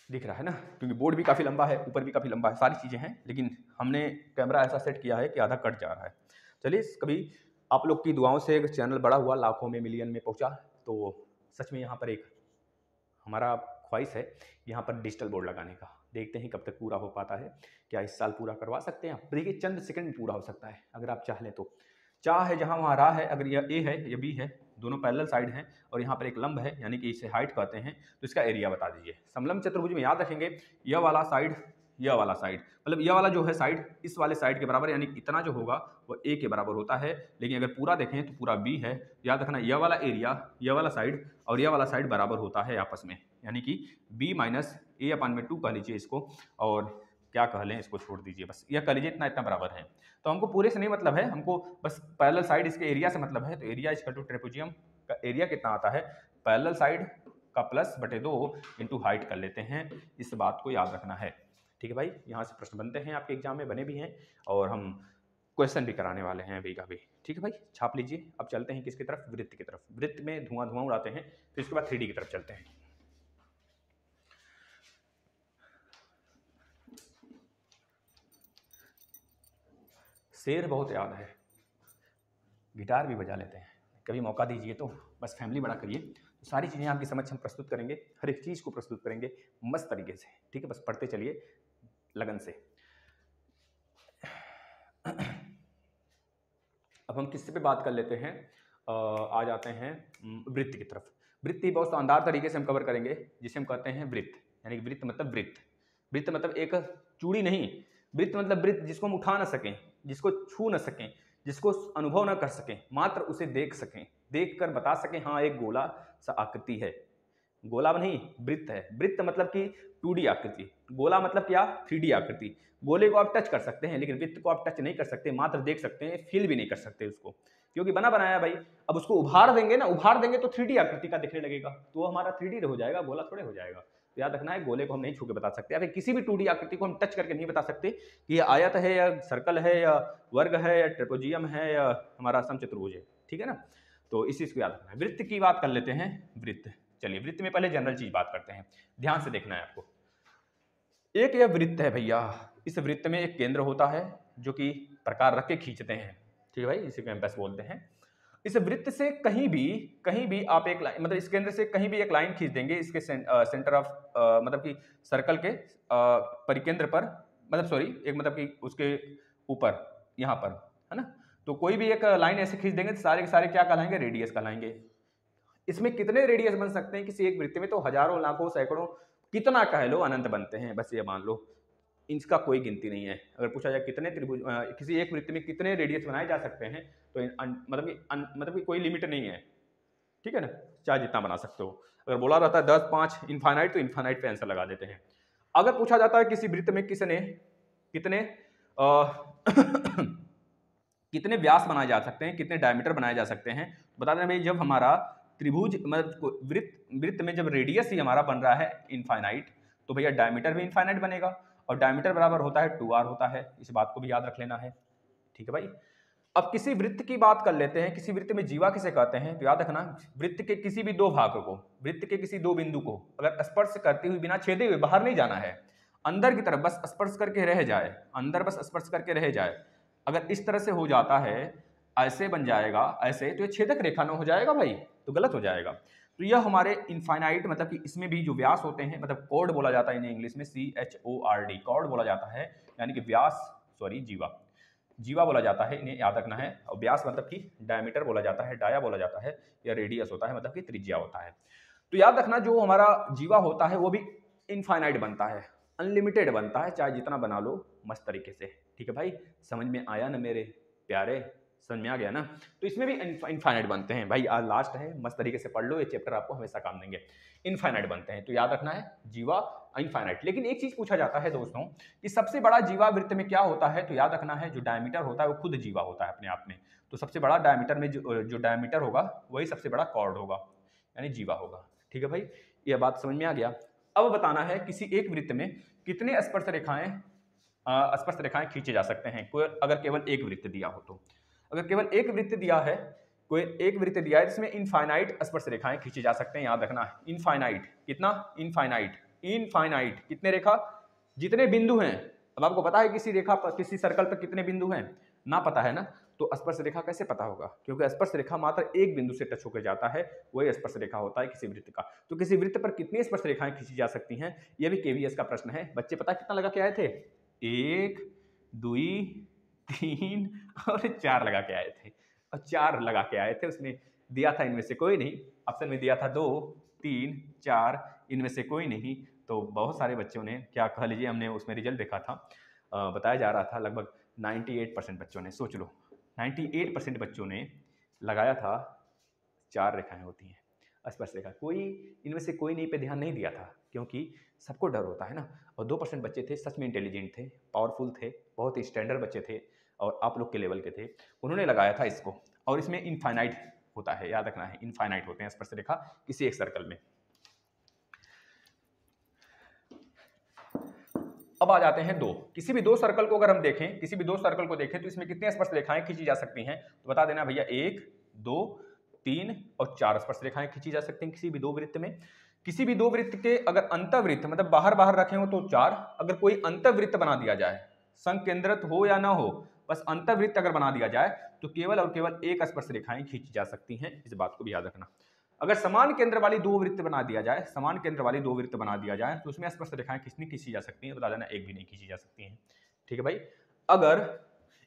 दिख रहा है ना, क्योंकि बोर्ड भी काफ़ी लंबा है, ऊपर भी काफ़ी लंबा है, सारी चीज़ें हैं, लेकिन हमने कैमरा ऐसा सेट किया है कि आधा कट जा रहा है। चलिए, कभी आप लोग की दुआओं से चैनल बड़ा हुआ, लाखों में मिलियन में पहुंचा, तो सच में यहाँ पर एक हमारा ख्वाहिश है यहाँ पर डिजिटल बोर्ड लगाने का। देखते हैं कब तक पूरा हो पाता है, क्या इस साल पूरा करवा सकते हैं आप? देखिए, चंद सेकंड में पूरा हो सकता है अगर आप चाह लें तो। चाह है जहाँ वहाँ राह है, अगर यह ए है यह बी है, दोनों पैरेलल साइड हैं और यहाँ पर एक लंब है, यानी कि इसे हाइट कहते हैं, तो इसका एरिया बता दीजिए। समलंब चतुर्भुज में याद रखेंगे, यह वाला साइड, यह वाला साइड, मतलब यह वाला जो है साइड इस वाले साइड के बराबर, यानी इतना जो होगा वो ए के बराबर होता है। लेकिन अगर पूरा देखें तो पूरा बी है। याद रखना, यह वाला एरिया, यह वाला साइड और यह वाला साइड बराबर होता है आपस में, यानी कि b माइनस a/2 कह लीजिए इसको, और क्या कह लें इसको छोड़ दीजिए, बस यह कह लीजिए इतना इतना बराबर है। तो हमको पूरे से नहीं मतलब है, हमको बस पैरेलल साइड इसके एरिया से मतलब है। तो एरिया इक्वल टू ट्रेपेजियम का एरिया कितना आता है, पैरेलल साइड का प्लस बटे 2 इंटू हाइट कर लेते हैं। इस बात को याद रखना है, ठीक है भाई। यहाँ से प्रश्न बनते हैं, आपके एग्जाम में बने भी हैं और हम क्वेश्चन भी कराने वाले हैं अभी का भी, ठीक है भाई। छाप लीजिए। अब चलते हैं किसकी तरफ, वृत्त की तरफ। वृत्त में धुआं धुआं उड़ाते हैं, फिर इसके बाद 3D की तरफ चलते हैं। शेर बहुत याद है, गिटार भी बजा लेते हैं, कभी मौका दीजिए तो बस फैमिली बड़ा करिए, तो सारी चीज़ें आपके समक्ष हम प्रस्तुत करेंगे, हर एक चीज़ को प्रस्तुत करेंगे मस्त तरीके से, ठीक है। बस पढ़ते चलिए लगन से। अब हम किससे पे बात कर लेते हैं, आ जाते हैं वृत्त की तरफ। वृत्त ही बहुत शानदार तरीके से हम कवर करेंगे, जिसे हम कहते हैं वृत्त, यानी कि वृत्त मतलब वृत्त। वृत्त मतलब एक चूड़ी नहीं, वृत्त मतलब वृत्त जिसको हम उठा ना सकें, जिसको छू ना सकें, जिसको अनुभव ना कर सकें, मात्र उसे देख सकें, देख कर बता सकें हाँ एक गोला सा आकृति है। गोला नहीं, वृत्त है। वृत्त मतलब कि 2D आकृति, गोला मतलब क्या, 3D आकृति। गोले को आप टच कर सकते हैं, लेकिन वृत्त को आप टच नहीं कर सकते, मात्र देख सकते हैं, फील भी नहीं कर सकते उसको, क्योंकि बना बनाया भाई। अब उसको उभार देंगे ना, उभार देंगे तो 3D आकृति का दिखने लगेगा, तो वो हमारा 3D हो जाएगा, गोला थोड़े हो जाएगा। तो याद रखना है, गोले को हम नहीं छू के बता सकते, या फिर किसी भी 2D आकृति को हम टच करके नहीं बता सकते कि ये आयत है या सर्कल है या वर्ग है या ट्रेपेजियम है या हमारा समचतुर्भुज है, ठीक है ना। तो इस चीज को याद रखना है। वृत्त की बात कर लेते हैं, वृत्त। चलिए, वृत्त में पहले जनरल चीज बात करते हैं, ध्यान से देखना है आपको। एक यह वृत्त है भैया, इस वृत्त में एक केंद्र होता है जो कि प्रकार रख के खींचते हैं, ठीक है भाई, इसे कैंपस बोलते हैं। इस वृत्त से कहीं भी आप एक लाइन, मतलब इस केंद्र से कहीं भी एक लाइन खींच देंगे, इसके सेंटर ऑफ मतलब कि सर्कल के परिकेंद्र पर, मतलब सॉरी, एक मतलब कि उसके ऊपर यहाँ पर, है ना। तो कोई भी एक लाइन ऐसे खींच देंगे तो सारे के सारे क्या कहलाएंगे, रेडियस कहलाएंगे। इसमें कितने रेडियस बन सकते हैं किसी एक वृत्त में, तो हजारों लाखों सैकड़ों, कितना कह लो, अनंत बनते हैं, बस ये मान लो, इसका कोई गिनती नहीं है। अगर पूछा जाए कितने त्रिभुज किसी एक वृत्त में कितने रेडियस बनाए जा सकते हैं, तो मतलब कि कोई लिमिट नहीं है, ठीक है ना, चाहे जितना बना सकते हो। अगर बोला रहता है 10, 5 इनफाइनाइट, तो इनफाइनाइट पे आंसर लगा देते हैं। अगर पूछा जाता है किसी वृत्त में किसने कितने कितने व्यास बनाए जा सकते हैं, कितने डायमीटर बनाए जा सकते हैं, बता दें भाई, जब हमारा त्रिभुज मतलब वृत्त में जब रेडियस ही हमारा बन रहा है इनफाइनाइट, तो भैया डायमीटर भी इनफाइनाइट बनेगा, और डायमीटर बराबर होता है 2r होता है, इस बात को भी याद रख लेना है, ठीक है भाई। अब किसी वृत्त की बात कर लेते हैं, किसी वृत्त में जीवा किसे कहते हैं, तो याद रखना, वृत्त के किसी भी दो भाग को, वृत्त के किसी दो बिंदु को अगर स्पर्श करती हुई बिना छेदे हुए, बाहर नहीं जाना है, अंदर की तरफ बस स्पर्श करके रह जाए, अंदर बस स्पर्श करके रह जाए, अगर इस तरह से हो जाता है, ऐसे बन जाएगा, ऐसे, तो ये छेदक रेखा ना हो जाएगा भाई, तो गलत हो जाएगा। तो यह हमारे इनफाइनाइट, मतलब कि इसमें भी जो व्यास होते हैं, मतलब कॉर्ड बोला जाता है इन्हें इंग्लिश में, CHORD, कॉर्ड बोला जाता है, यानी कि व्यास, सॉरी जीवा बोला जाता है, इन्हें याद रखना है। और व्यास मतलब कि डायमीटर बोला जाता है, डाया बोला जाता है, या रेडियस होता है, मतलब कि त्रिज्या होता है। तो याद रखना, जो हमारा जीवा होता है वो भी इनफाइनाइट बनता है, अनलिमिटेड बनता है, चाहे जितना बना लो मस्त तरीके से, ठीक है भाई। समझ में आया ना मेरे प्यारे, समझ में आ गया ना। तो इसमें भी इनफाइनाइट बनते हैं भाई, आज लास्ट है, मस्त तरीके से पढ़ लो, ये चैप्टर आपको हमेशा काम देंगे। इनफाइनाइट बनते हैं, तो याद रखना है जीवा इनफाइनाइट। लेकिन एक चीज पूछा जाता है दोस्तों कि सबसे बड़ा जीवा वृत्त में क्या होता है, तो याद रखना है जो डायमीटर होता है वो खुद जीवा होता है अपने आप में, तो सबसे बड़ा डायमीटर में जो डायमीटर होगा वही सबसे बड़ा कॉर्ड होगा, यानी जीवा होगा, ठीक है भाई। यह बात समझ में आ गया। अब बताना है किसी एक वृत्त में कितने स्पर्श रेखाएं स्पर्श रेखाएं खींचे जा सकते हैं कोई अगर केवल एक वृत्त दिया हो तो। अगर केवल एक वृत्त दिया है, कोई एक वृत्त दिया है जिसमें इनफाइनाइट स्पर्श रेखाएं खींचे जा सकते हैं, याद रखना है इनफाइनाइट। कितना? इनफाइनाइट। इनफाइनाइट कितने रेखा? जितने बिंदु हैं। अब आपको पता है किसी रेखा पर, किसी सर्कल पर कितने बिंदु हैं? ना पता है ना, तो स्पर्श रेखा कैसे पता होगा? क्योंकि स्पर्श रेखा मात्र एक बिंदु से टच होकर जाता है, वही स्पर्श रेखा होता है किसी वृत्त का। तो किसी वृत्त पर कितनी स्पर्श रेखाएं खींची जा सकती हैं, यह भी केवीएस का प्रश्न है। बच्चे पता कितना लगा के आए थे? 1 2 3 और 4 लगा के आए थे, और 4 लगा के आए थे। उसने दिया था इनमें से कोई नहीं, ऑप्शन में दिया था 2 3 4, इनमें से कोई नहीं। तो बहुत सारे बच्चों ने, क्या कह लीजिए, हमने उसमें रिजल्ट देखा था, बताया जा रहा था लगभग 98% बच्चों ने, सोच लो 98% बच्चों ने लगाया था 4 रेखाएं होती हैं स्पर्श रेखा। कोई इनमें से कोई नहीं पे ध्यान नहीं दिया था, क्योंकि सबको डर होता है ना। और 2% बच्चे थे सच में इंटेलिजेंट थे, पावरफुल थे, बहुत ही स्टैंडर्ड बच्चे थे और आप लोग के लेवल के थे, उन्होंने लगाया था इसको। और इसमें इनफाइनाइट होता है, याद रखना है, इनफाइनाइट होते हैं स्पर्श रेखा किसी एक सर्कल में। अब आ जाते हैं 2। किसी भी 2 सर्कल को अगर हम देखें, किसी भी 2 सर्कल को देखें तो इसमें कितने स्पर्श रेखाएं खींची जा सकती हैं? तो बता देना भैया, 1 2 3 और 4 स्पर्श रेखाएं खींची जा सकती हैं किसी भी 2 वृत्त में। किसी भी 2 वृत्त के अगर अंतःवृत्त मतलब बाहर बाहर रखे हो तो 4, अगर कोई अंतःवृत्त बना दिया जाए, संकेंद्रित हो या ना हो, बस अंतःवृत्त अगर बना दिया जाए तो केवल और केवल 1 स्पर्श रेखाएं खींची जा सकती हैं। इस बात को भी याद रखना। अगर समान केंद्र वाली 2 वृत्त बना दिया जाए, समान केंद्र वाली 2 वृत्त बना दिया जाए तो उसमें स्पर्श रेखाएं कितनी खींची जा सकती हैं? बता देना, एक भी नहीं खींची जा सकती हैं। ठीक है भाई। अगर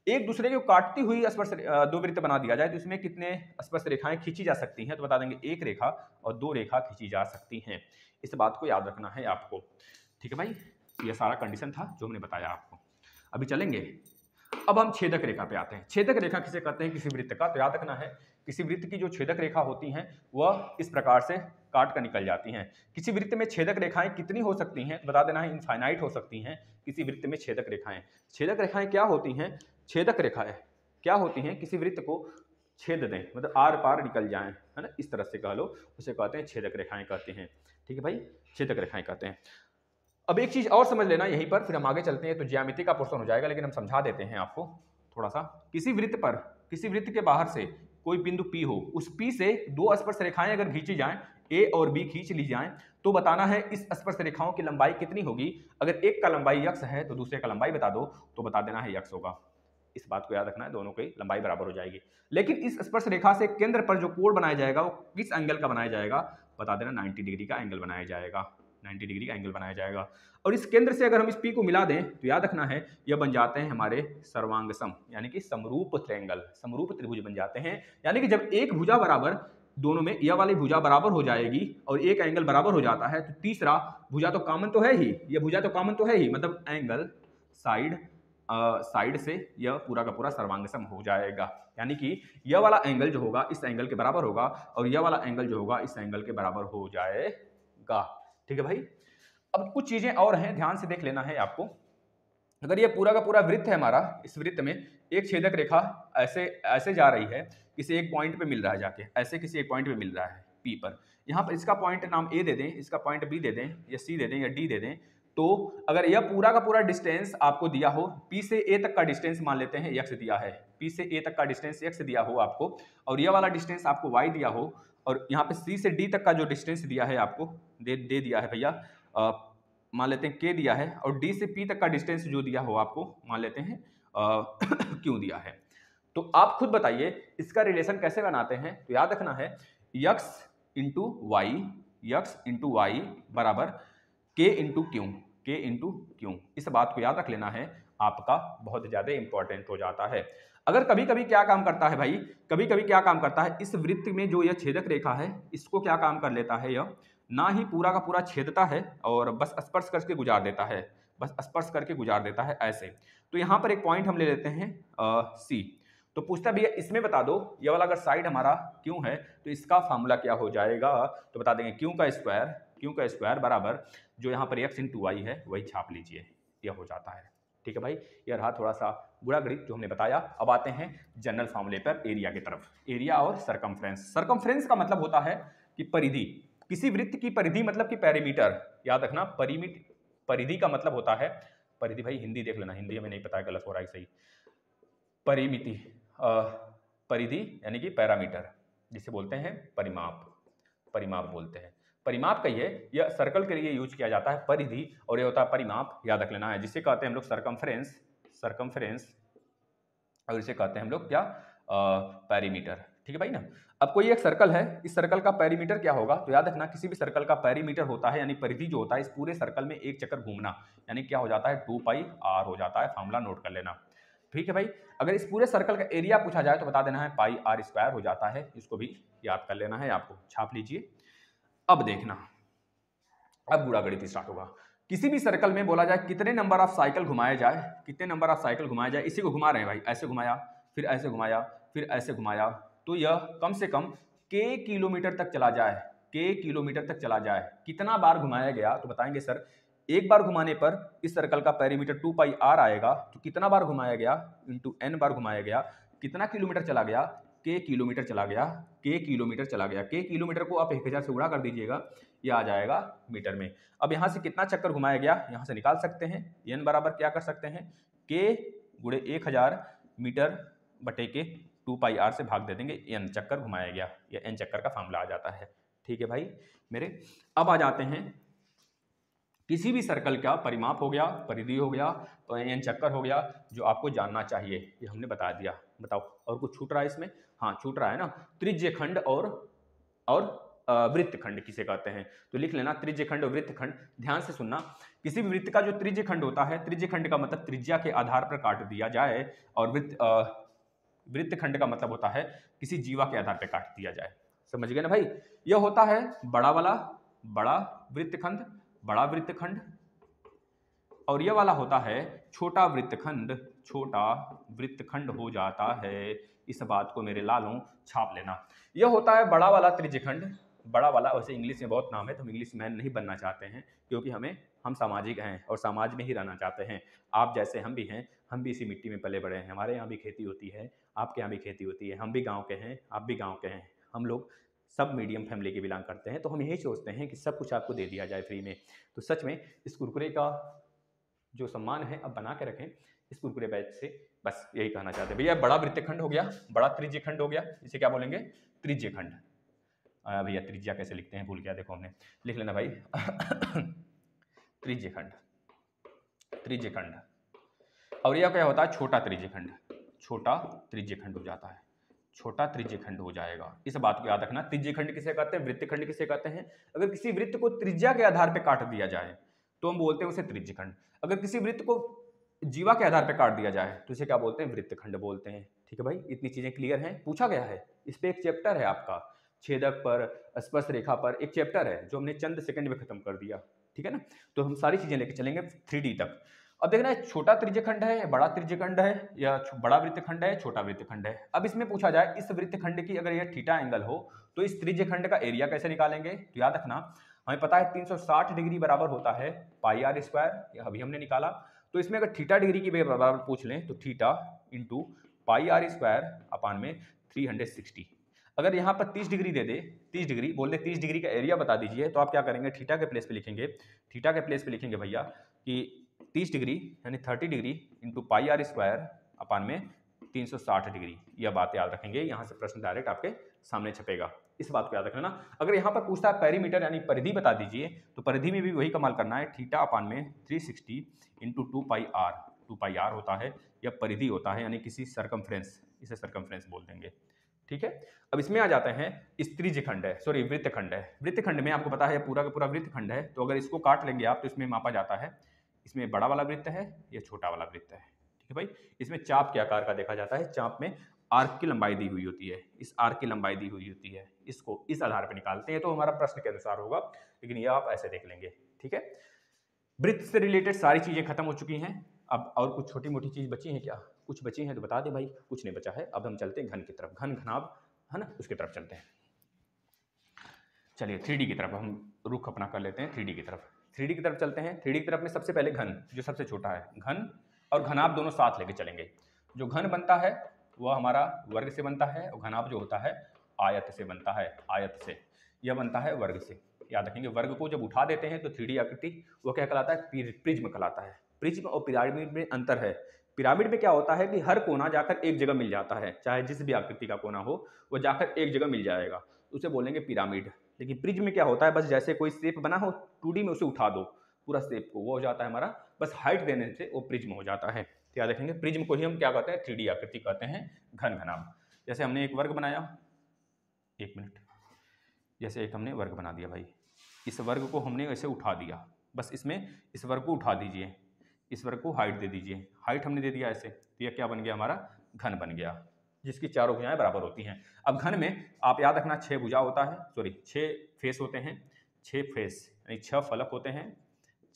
एक दूसरे को काटती हुई स्पर्श 2 वृत्त बना दिया जाए तो इसमें कितने स्पर्श रेखाएं खींची जा सकती हैं? तो बता देंगे 1 रेखा और 2 रेखा खींची जा सकती हैं। इस बात को याद रखना है आपको। ठीक है भाई, यह सारा कंडीशन था जो हमने बताया आपको। अभी चलेंगे, अब हम छेदक रेखा पे आते हैं। छेदक रेखा किसे कहते हैं किसी वृत्त का? तो याद रखना है, किसी वृत्त की जो छेदक रेखा होती हैं वह इस प्रकार से काट कर निकल जाती हैं। किसी वृत्त में छेदक रेखाएं कितनी हो सकती हैं? बता देना है, इनफाइनाइट हो सकती हैं किसी वृत्त में छेदक रेखाएं। छेदक रेखाएं क्या होती हैं? छेदक रेखाएं क्या होती हैं? किसी वृत्त को छेद दें, मतलब आर पार निकल जाएं, है ना, इस तरह से कह लो, उसे कहते हैं छेदक रेखाएं कहते हैं। ठीक है भाई, छेदक रेखाएं कहते हैं। अब एक चीज और समझ लेना यहीं पर, फिर हम आगे चलते हैं तो ज्यामिति का पोर्शन हो जाएगा, लेकिन हम समझा देते हैं आपको थोड़ा सा। किसी वृत्त पर, किसी वृत्त के बाहर से कोई बिंदु P हो, उस P से 2 स्पर्श रेखाएं अगर खींची जाएं, A और B खींच ली जाएं, तो बताना है इस स्पर्श रेखाओं की लंबाई कितनी होगी। अगर एक का लंबाई x है तो दूसरे का लंबाई बता दो, तो बता देना है x होगा। इस बात को याद रखना है, दोनों की लंबाई बराबर हो जाएगी। लेकिन इस स्पर्श रेखा से केंद्र पर जो कोण बनाया जाएगा वो किस एंगल का बनाया जाएगा? बता देना, 90 डिग्री का एंगल बनाया जाएगा। 90 डिग्री का एंगल बनाया जाएगा। और इस केंद्र से अगर हम इस P को मिला दें तो याद रखना है, यह बन जाते हैं हमारे सर्वांगसम, यानी कि समरूप त्रिएंगल, समरूप त्रिभुज बन जाते हैं। यानी कि जब एक भुजा बराबर, दोनों में यह वाली भुजा बराबर हो जाएगी और एक एंगल बराबर हो जाता है, तो तीसरा भुजा तो कॉमन तो है ही, यह भुजा तो कॉमन तो है ही, मतलब एंगल साइड से यह पूरा का पूरा सर्वांगसम हो जाएगा। यानी कि यह वाला एंगल जो होगा इस एंगल के बराबर होगा और यह वाला एंगल जो होगा इस एंगल के बराबर हो जाएगा। ठीक है भाई। अब कुछ चीजें और हैं, ध्यान से देख लेना है आपको। अगर ये पूरा का पूरा वृत्त है हमारा, इस वृत्त में एक छेदक रेखा ऐसे ऐसे जा रही है, किसी एक पॉइंट पे मिल रहा है, जाके ऐसे किसी एक पॉइंट पे मिल रहा है P पर। यहाँ पर इसका पॉइंट नाम A दे दें, इसका पॉइंट B दे दें, या C दे दें, या D दे दें। तो अगर यह पूरा का पूरा डिस्टेंस आपको दिया हो, P से A तक का डिस्टेंस मान लेते हैं x दिया है, P से A तक का डिस्टेंस x दिया हो आपको, और यह वाला डिस्टेंस आपको y दिया हो, और यहाँ पे C से D तक का जो डिस्टेंस दिया है आपको दे दिया है भैया, मान लेते हैं K दिया है, और D से P तक का डिस्टेंस जो दिया हो आपको मान लेते हैं Q दिया है। तो आप खुद बताइए इसका रिलेशन कैसे बनाते हैं? तो याद रखना है, x इंटू वाई बराबर K इंटू क्यू। इस बात को याद रख लेना है, आपका बहुत ज्यादा इंपॉर्टेंट हो जाता है। अगर कभी कभी क्या काम करता है भाई, कभी कभी क्या काम करता है, इस वृत्त में जो यह छेदक रेखा है इसको क्या काम कर लेता है, यह ना ही पूरा का पूरा छेदता है और बस स्पर्श करके गुजार देता है, बस स्पर्श करके गुजार देता है ऐसे। तो यहाँ पर एक पॉइंट हम ले लेते हैं C। तो पूछता भी है इसमें बता दो, ये वाला अगर साइड हमारा क्यू है तो इसका फार्मूला क्या हो जाएगा? तो बता देंगे क्यू का स्क्वायर बराबर जो यहाँ पर x इंटू वाई है वही छाप लीजिए, यह हो जाता है। ठीक है भाई, यह रहा थोड़ा सा बुरा गणित जो हमने बताया। अब आते हैं जनरल फार्मूले पर, एरिया की तरफ। एरिया और सरकमफ्रेंस। सरकमफ्रेंस का मतलब होता है कि परिधि, किसी वृत्त की परिधि मतलब कि पेरीमीटर। याद रखना, परिधि का मतलब होता है परिधि भाई हिंदी देख लेना, हिंदी में नहीं पता है गलत हो रहा है सही। परिमिति, परिधि यानी कि पैरामीटर, जिसे बोलते हैं परिमाप, परिमाप बोलते हैं। परिमाप कहिए, यह सर्कल के लिए यूज किया जाता है परिधि, और ये होता है परिमाप, याद रख लेना है, जिसे कहते हैं हम लोग सरकमफ्रेंस, सरकमफ्रेंस, और इसे कहते हैं हम लोग क्या, पेरीमीटर। ठीक है भाई ना। अब कोई एक सर्कल है, इस सर्कल का पेरीमीटर क्या होगा, तो याद रखना किसी भी सर्कल का पेरीमीटर होता है यानी परिधि जो होता है, इस पूरे सर्कल में एक चक्कर घूमना, यानी क्या हो जाता है 2πr हो जाता है, फार्मूला नोट कर लेना। ठीक है भाई। अगर इस पूरे सर्कल का एरिया पूछा जाए तो बता देना है πr² हो जाता है, इसको भी याद कर लेना है, आपको छाप लीजिए। अब देखना, अब गुणा गणित स्टार्ट होगा। किसी भी सर्कल में बोला जाए कितने नंबर ऑफ साइकिल घुमाए जाए, कितने नंबर ऑफ साइकिल घुमाया जाए, इसी को घुमा रहे हैं भाई, ऐसे घुमाया, फिर ऐसे घुमाया, फिर ऐसे घुमाया, तो यह कम से कम k किलोमीटर तक चला जाए, k किलोमीटर तक चला जाए। कितना बार घुमाया गया, तो बताएंगे सर एक बार घुमाने पर इस सर्कल का पेरीमीटर 2πr आएगा, तो कितना बार घुमाया गया इंटू n बार घुमाया गया, कितना किलोमीटर चला गया, k किलोमीटर चला गया, k किलोमीटर चला गया। k किलोमीटर को आप 1000 से गुणा कर दीजिएगा, ये आ जाएगा मीटर में। अब यहाँ से कितना चक्कर घुमाया गया यहाँ से निकाल सकते हैं, n बराबर क्या कर सकते हैं, k गुणे 1000 मीटर बटे के 2πr से भाग दे देंगे, n चक्कर घुमाया गया, या n चक्कर का फार्मूला आ जाता है। ठीक है भाई मेरे। अब आ जाते हैं किसी भी सर्कल का परिमाप हो गया, परिधि हो गया, तो n चक्कर हो गया, जो आपको जानना चाहिए ये हमने बता दिया। बताओ और कुछ छूट रहा है इसमें, हाँ छूट रहा है ना, त्रिज्यखंड और वृत्तखंड किसे कहते हैं, तो लिख लेना त्रिज्यखंड और वृत्तखंड। ध्यान से सुनना, किसी भी वृत्त का जो त्रिज्यखंड होता है, त्रिज्यखंड का मतलब त्रिज्या के आधार पर काट दिया जाए, और वृत्तखंड का मतलब होता है किसी जीवा के आधार पर काट दिया जाए। समझ गए ना भाई। यह होता है बड़ा वाला बड़ा वृत्तखंड, बड़ा वृत्तखंड, और यह वाला होता है छोटा वृत्तखंड, छोटा वृत्तखंड हो जाता है। इस बात को मेरे लालों छाप लेना। यह होता है बड़ा वाला त्रिज्यखंड, बड़ा वाला। वैसे इंग्लिश में बहुत नाम है, तो हम इंग्लिश मैन नहीं बनना चाहते हैं, क्योंकि हम सामाजिक हैं और समाज में ही रहना चाहते हैं। आप जैसे हम भी हैं, हम भी इसी मिट्टी में पले बड़े हैं, हमारे यहाँ भी खेती होती है, आपके यहाँ भी खेती होती है, हम भी गाँव के हैं, आप भी गाँव के हैं, हम लोग सब मीडियम फैमिली के बिलोंग करते हैं, तो हम यही सोचते हैं कि सब कुछ आपको दे दिया जाए फ्री में। तो सच में इस कुरकुरे का जो सम्मान है अब बना के रखें इस कुरकुरे बैच से, बस यही कहना चाहते हैं। भैया बड़ा वृत्तखंड हो गया, बड़ा त्रिज्यखंड हो गया, इसे क्या बोलेंगे, त्रिज्यखंड। भैया त्रिज्या कैसे लिखते हैं भूल गया, देखो हमने लिख लेना भाई त्रिज्यखंड, त्रिज्यखंड। और यह क्या होता है, छोटा त्रिज्यखंड, छोटा त्रिज्यखंड हो जाता है, छोटा त्रिज्यखंड हो जाएगा। इस बात को याद रखना। त्रिज्यखंड किसे कहते हैं, वृत्तखंड किसे कहते हैं। अगर किसी वृत्त को त्रिज्या के आधार पर काट दिया जाए तो हम बोलते हैं उसे त्रिज्यखंड। अगर किसी वृत्त को जीवा के आधार पर काट दिया जाए तो इसे क्या बोलते हैं, वृत्तखंड बोलते हैं। ठीक है भाई, इतनी चीजें क्लियर हैं। पूछा गया है, इस पे एक चैप्टर है आपका, छेदक पर, स्पर्श रेखा पर एक चैप्टर है जो हमने चंद सेकंड में खत्म कर दिया। ठीक है ना, तो हम सारी चीजें लेके चलेंगे 3D तक। अब देखना है छोटा त्रिज्यखंड है, बड़ा त्रिज्यखंड है, या बड़ा वृत्तखंड है, छोटा वृत्तखंड है। अब इसमें पूछा जाए इस वृत्तखंड की अगर यह थीटा एंगल हो तो इस त्रिज्यखंड का एरिया कैसे निकालेंगे, तो याद रखना हमें पता है 360 डिग्री बराबर होता है πr², अभी हमने निकाला। तो इसमें अगर थीटा डिग्री की बराबर पूछ लें तो थीटा इंटू πr² अपान में 360। अगर यहाँ पर 30 डिग्री दे दे, 30 डिग्री बोल दे, 30 डिग्री का एरिया बता दीजिए, तो आप क्या करेंगे, थीटा के प्लेस पे लिखेंगे, थीटा के प्लेस पे लिखेंगे भैया कि 30 डिग्री यानी 30 डिग्री इंटू πr² अपान में 360 डिग्री। यह बात याद रखेंगे, यहाँ से प्रश्न डायरेक्ट आपके सामने छपेगा, इस बात को याद रखना। अगर यहाँ पर पूछता है पेरीमीटर यानी परिधि बता दीजिए, तो परिधि में भी वही कमाल करना है, थीटा अपान में 360 इंटू 2πr होता है, या परिधि होता है यानी किसी सरकमफ्रेंस, इसे सरकमफ्रेंस बोल देंगे। ठीक है। अब इसमें आ जाते हैं, इस त्रिज्यखंड है, सॉरी वृत्तखंड है। वृत्तखंड में आपको पता है पूरा का पूरा वृत्तखंड है, तो अगर इसको काट लेंगे आप तो इसमें मापा जाता है, इसमें बड़ा वाला वृत्त है, ये छोटा वाला वृत्त है। ठीक है भाई, इसमें चाप के आकार का देखा जाता है, चाप में आर्क की लंबाई दी हुई होती है, इस आर्क की लंबाई दी हुई होती है, इसको इस आधार पर निकालते हैं, तो हमारा प्रश्न के अनुसार होगा, लेकिन ये आप ऐसे देख लेंगे। ठीक है, वृत्त से रिलेटेड सारी चीजें खत्म हो चुकी हैं। अब और कुछ छोटी मोटी चीज बची हैं क्या, कुछ बची हैं तो बता दें भाई, कुछ नहीं बचा है। अब हम चलते हैं घन की तरफ, घन घनाभ है ना, उसकी तरफ चलते हैं। चलिए 3D की तरफ हम रुख अपना कर लेते हैं, 3D की तरफ, 3D की तरफ चलते हैं। 3D की तरफ में सबसे पहले घन, जो सबसे छोटा है, घन और घनाभ दोनों साथ लेके चलेंगे। जो घन बनता है वह हमारा वर्ग से बनता है, और घनाभ जो होता है आयत से बनता है, आयत से। यह बनता है वर्ग से। याद रखेंगे, वर्ग को जब उठा देते हैं तो 3D आकृति वो क्या कहलाता है, प्रिज्म कहलाता है। प्रिज्म और पिरामिड में अंतर है। पिरामिड में क्या होता है कि हर कोना जाकर एक जगह मिल जाता है, चाहे जिस भी आकृति का कोना हो वो जाकर एक जगह मिल जाएगा, उसे बोलेंगे पिरामिड। लेकिन प्रिज्म में क्या होता है, बस जैसे कोई शेप बना हो 2D में, उसे उठा दो पूरा शेप को, वो हो जाता है हमारा, बस हाइट देने से वो प्रिज्म हो जाता है। तो याद रखेंगे प्रिज्म को ही हम क्या कहते हैं, 3D आकृति कहते हैं, घन घनाभ। जैसे हमने एक वर्ग बनाया, 1 मिनट, जैसे एक हमने वर्ग बना दिया भाई, इस वर्ग को हमने ऐसे उठा दिया, बस इसमें इस वर्ग को उठा दीजिए, इस वर्ग को हाइट दे दीजिए, हाइट हमने दे दिया ऐसे, तो यह क्या बन गया हमारा, घन बन गया, जिसकी चारों भुजाएं बराबर होती हैं। अब घन में आप याद रखना 6 भुजा होता है, सॉरी 6 फेस होते हैं, 6 फेस यानी 6 फलक होते हैं,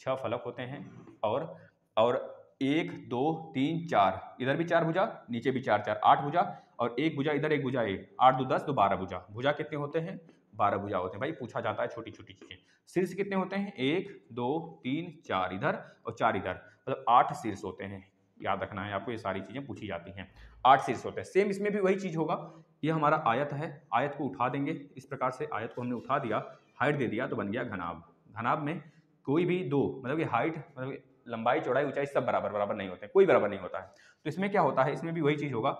6 फलक होते हैं, और 1 2 3 4, इधर भी 4 भुजा, नीचे भी 4 4, 8 भुजा, और एक भुजा इधर, एक भुजा, 8 2 10 तो 12 भुजा। भुजा कितने होते हैं, 12 भुजा होते हैं भाई, पूछा जाता है छोटी छोटी चीजें। शीर्ष कितने होते हैं, 1 2 3 4 इधर और 4 इधर, मतलब 8 शीर्ष होते हैं। याद रखना है आपको, ये सारी चीजें पूछी जाती हैं, 8 शीर्ष होते हैं। सेम इसमें भी वही चीज होगा, ये हमारा आयत है, आयत को उठा देंगे इस प्रकार से, आयत को हमने उठा दिया, हाइट दे दिया, तो बन गया घनाभ। घनाभ में कोई भी दो, मतलब कि हाइट, मतलब लंबाई चौड़ाई ऊंचाई सब बराबर बराबर नहीं होते, कोई बराबर नहीं होता है। तो इसमें क्या होता है, इसमें भी वही चीज होगा,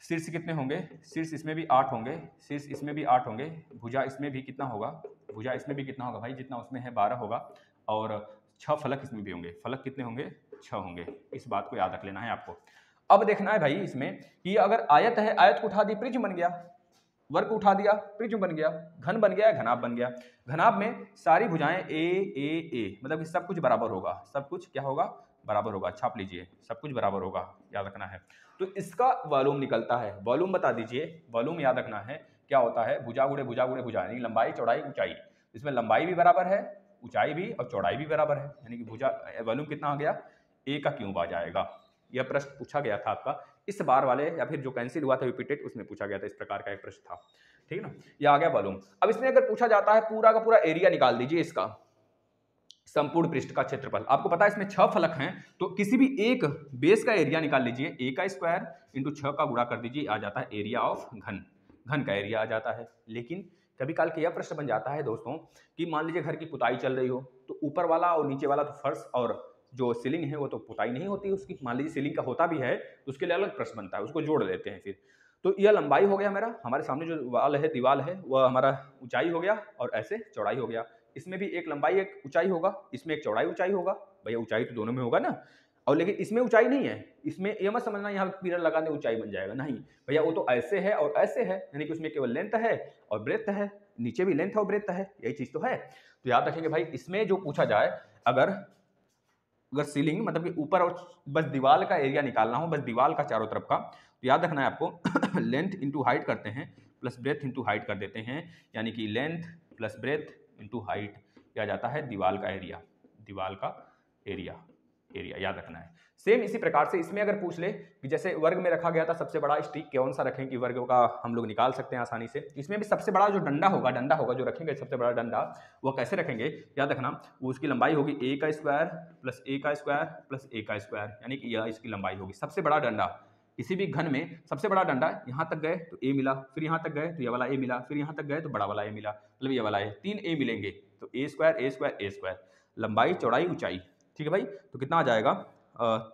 शीर्ष कितने होंगे, शीर्ष इसमें भी 8 होंगे, शीर्ष इसमें भी 8 होंगे, भुजा इसमें भी कितना होगा, भुजा इसमें भी कितना होगा भाई, जितना उसमें है 12 होगा, और 6 फलक इसमें भी होंगे, फलक कितने होंगे, 6 होंगे। इस बात को याद रख लेना है आपको। अब देखना है भाई इसमें कि अगर आयत है, आयत को उठा दी प्रिज्म बन गया, वर्ग को उठा दिया प्रिज्म बन गया, घन बन गया, घनाभ बन गया। घनाभ में सारी भुजाएं ए, मतलब कि सब कुछ बराबर होगा, सब कुछ क्या होगा, बराबर होगा, छाप लीजिए, सब कुछ बराबर होगा, याद रखना है। तो इसका वॉल्यूम निकलता है, वॉल्यूम बता दीजिए, वॉल्यूम याद रखना है क्या होता है, भुजा गुणे भुजा गुणे भुजा, यानी लंबाई चौड़ाई ऊंचाई, इसमें लंबाई भी बराबर है, ऊंचाई भी और चौड़ाई भी बराबर है, यानी कि भुजा वॉल्यूम कितना आ गया, ए का क्यूब आ जाएगा। यह प्रश्न पूछा गया था आपका इस बार वाले, या फिर जो कैंसिल हुआ था रिपीटेड, उसमें पूछा गया था, इस प्रकार का एक प्रश्न था, ठीक है ना। यह आ गया वॉल्यूम। अब इसमें अगर पूछा जाता है पूरा का पूरा एरिया निकाल दीजिए इसका, संपूर्ण पृष्ठ का क्षेत्रफल, आपको पता है इसमें 6 फलक हैं, तो किसी भी एक बेस का एरिया निकाल लीजिए, ए का स्क्वायर इंटू 6 का गुणा कर दीजिए, आ जाता है एरिया ऑफ घन, घन का एरिया आ जाता है। लेकिन कभी काल के यह प्रश्न बन जाता है दोस्तों कि मान लीजिए घर की पुताई चल रही हो, तो ऊपर वाला और नीचे वाला तो फर्श और जो सीलिंग है वो तो पुताई नहीं होती उसकी, मान लीजिए सीलिंग का होता भी है तो उसके लिए अलग प्रश्न बनता है, उसको जोड़ देते हैं फिर। तो यह लंबाई हो गया मेरा, हमारे सामने जो वाल है, दीवार है, वह हमारा ऊंचाई हो गया, और ऐसे चौड़ाई हो गया। इसमें भी एक लंबाई एक ऊंचाई होगा, इसमें एक चौड़ाई ऊंचाई होगा, भैया ऊंचाई तो दोनों में होगा ना। और लेकिन इसमें ऊंचाई नहीं है, इसमें ये मत समझना यहाँ पिलर लगा दे ऊंचाई बन जाएगा, नहीं भैया, वो तो ऐसे है और ऐसे है, यानी कि उसमें केवल लेंथ है और ब्रेथ है, नीचे भी लेंथ और ब्रेथ है, यही चीज तो है। तो याद रखेंगे भाई, इसमें जो पूछा जाए, अगर सीलिंग मतलब कि ऊपर और बस दीवार का एरिया निकालना हो, बस दीवार का चारों तरफ का, तो याद रखना है आपको लेंथ इंटू हाइट करते हैं प्लस ब्रेथ इंटू हाइट कर देते हैं, यानी कि length plus breadth into height क्या जाता है, दीवार का एरिया, दीवार का एरिया, एरिया याद रखना है। सेम इसी प्रकार से इसमें अगर पूछ ले कि जैसे वर्ग में रखा गया था सबसे बड़ा स्टिक कौन सा रखें कि वर्ग का हम लोग निकाल सकते हैं आसानी से, इसमें भी सबसे बड़ा जो डंडा होगा जो रखेंगे सबसे बड़ा डंडा, वो कैसे रखेंगे, याद रखना, वो उसकी लंबाई होगी ए का स्क्वायर प्लस ए का स्क्वायर प्लस ए का स्क्वायर, यानी कि यह इसकी लंबाई होगी। सबसे बड़ा डंडा किसी भी घन में, सबसे बड़ा डंडा, यहाँ तक गए तो ए मिला, फिर यहाँ तक गए तो ये वाला ए मिला, फिर यहाँ तक गए तो बड़ा वाला ए मिला, मतलब ये वाला है, 3 ए मिलेंगे, तो ए स्क्वायर ए स्क्वायर ए स्क्वायर, लंबाई चौड़ाई ऊंचाई, ठीक है भाई। तो कितना आ जाएगा,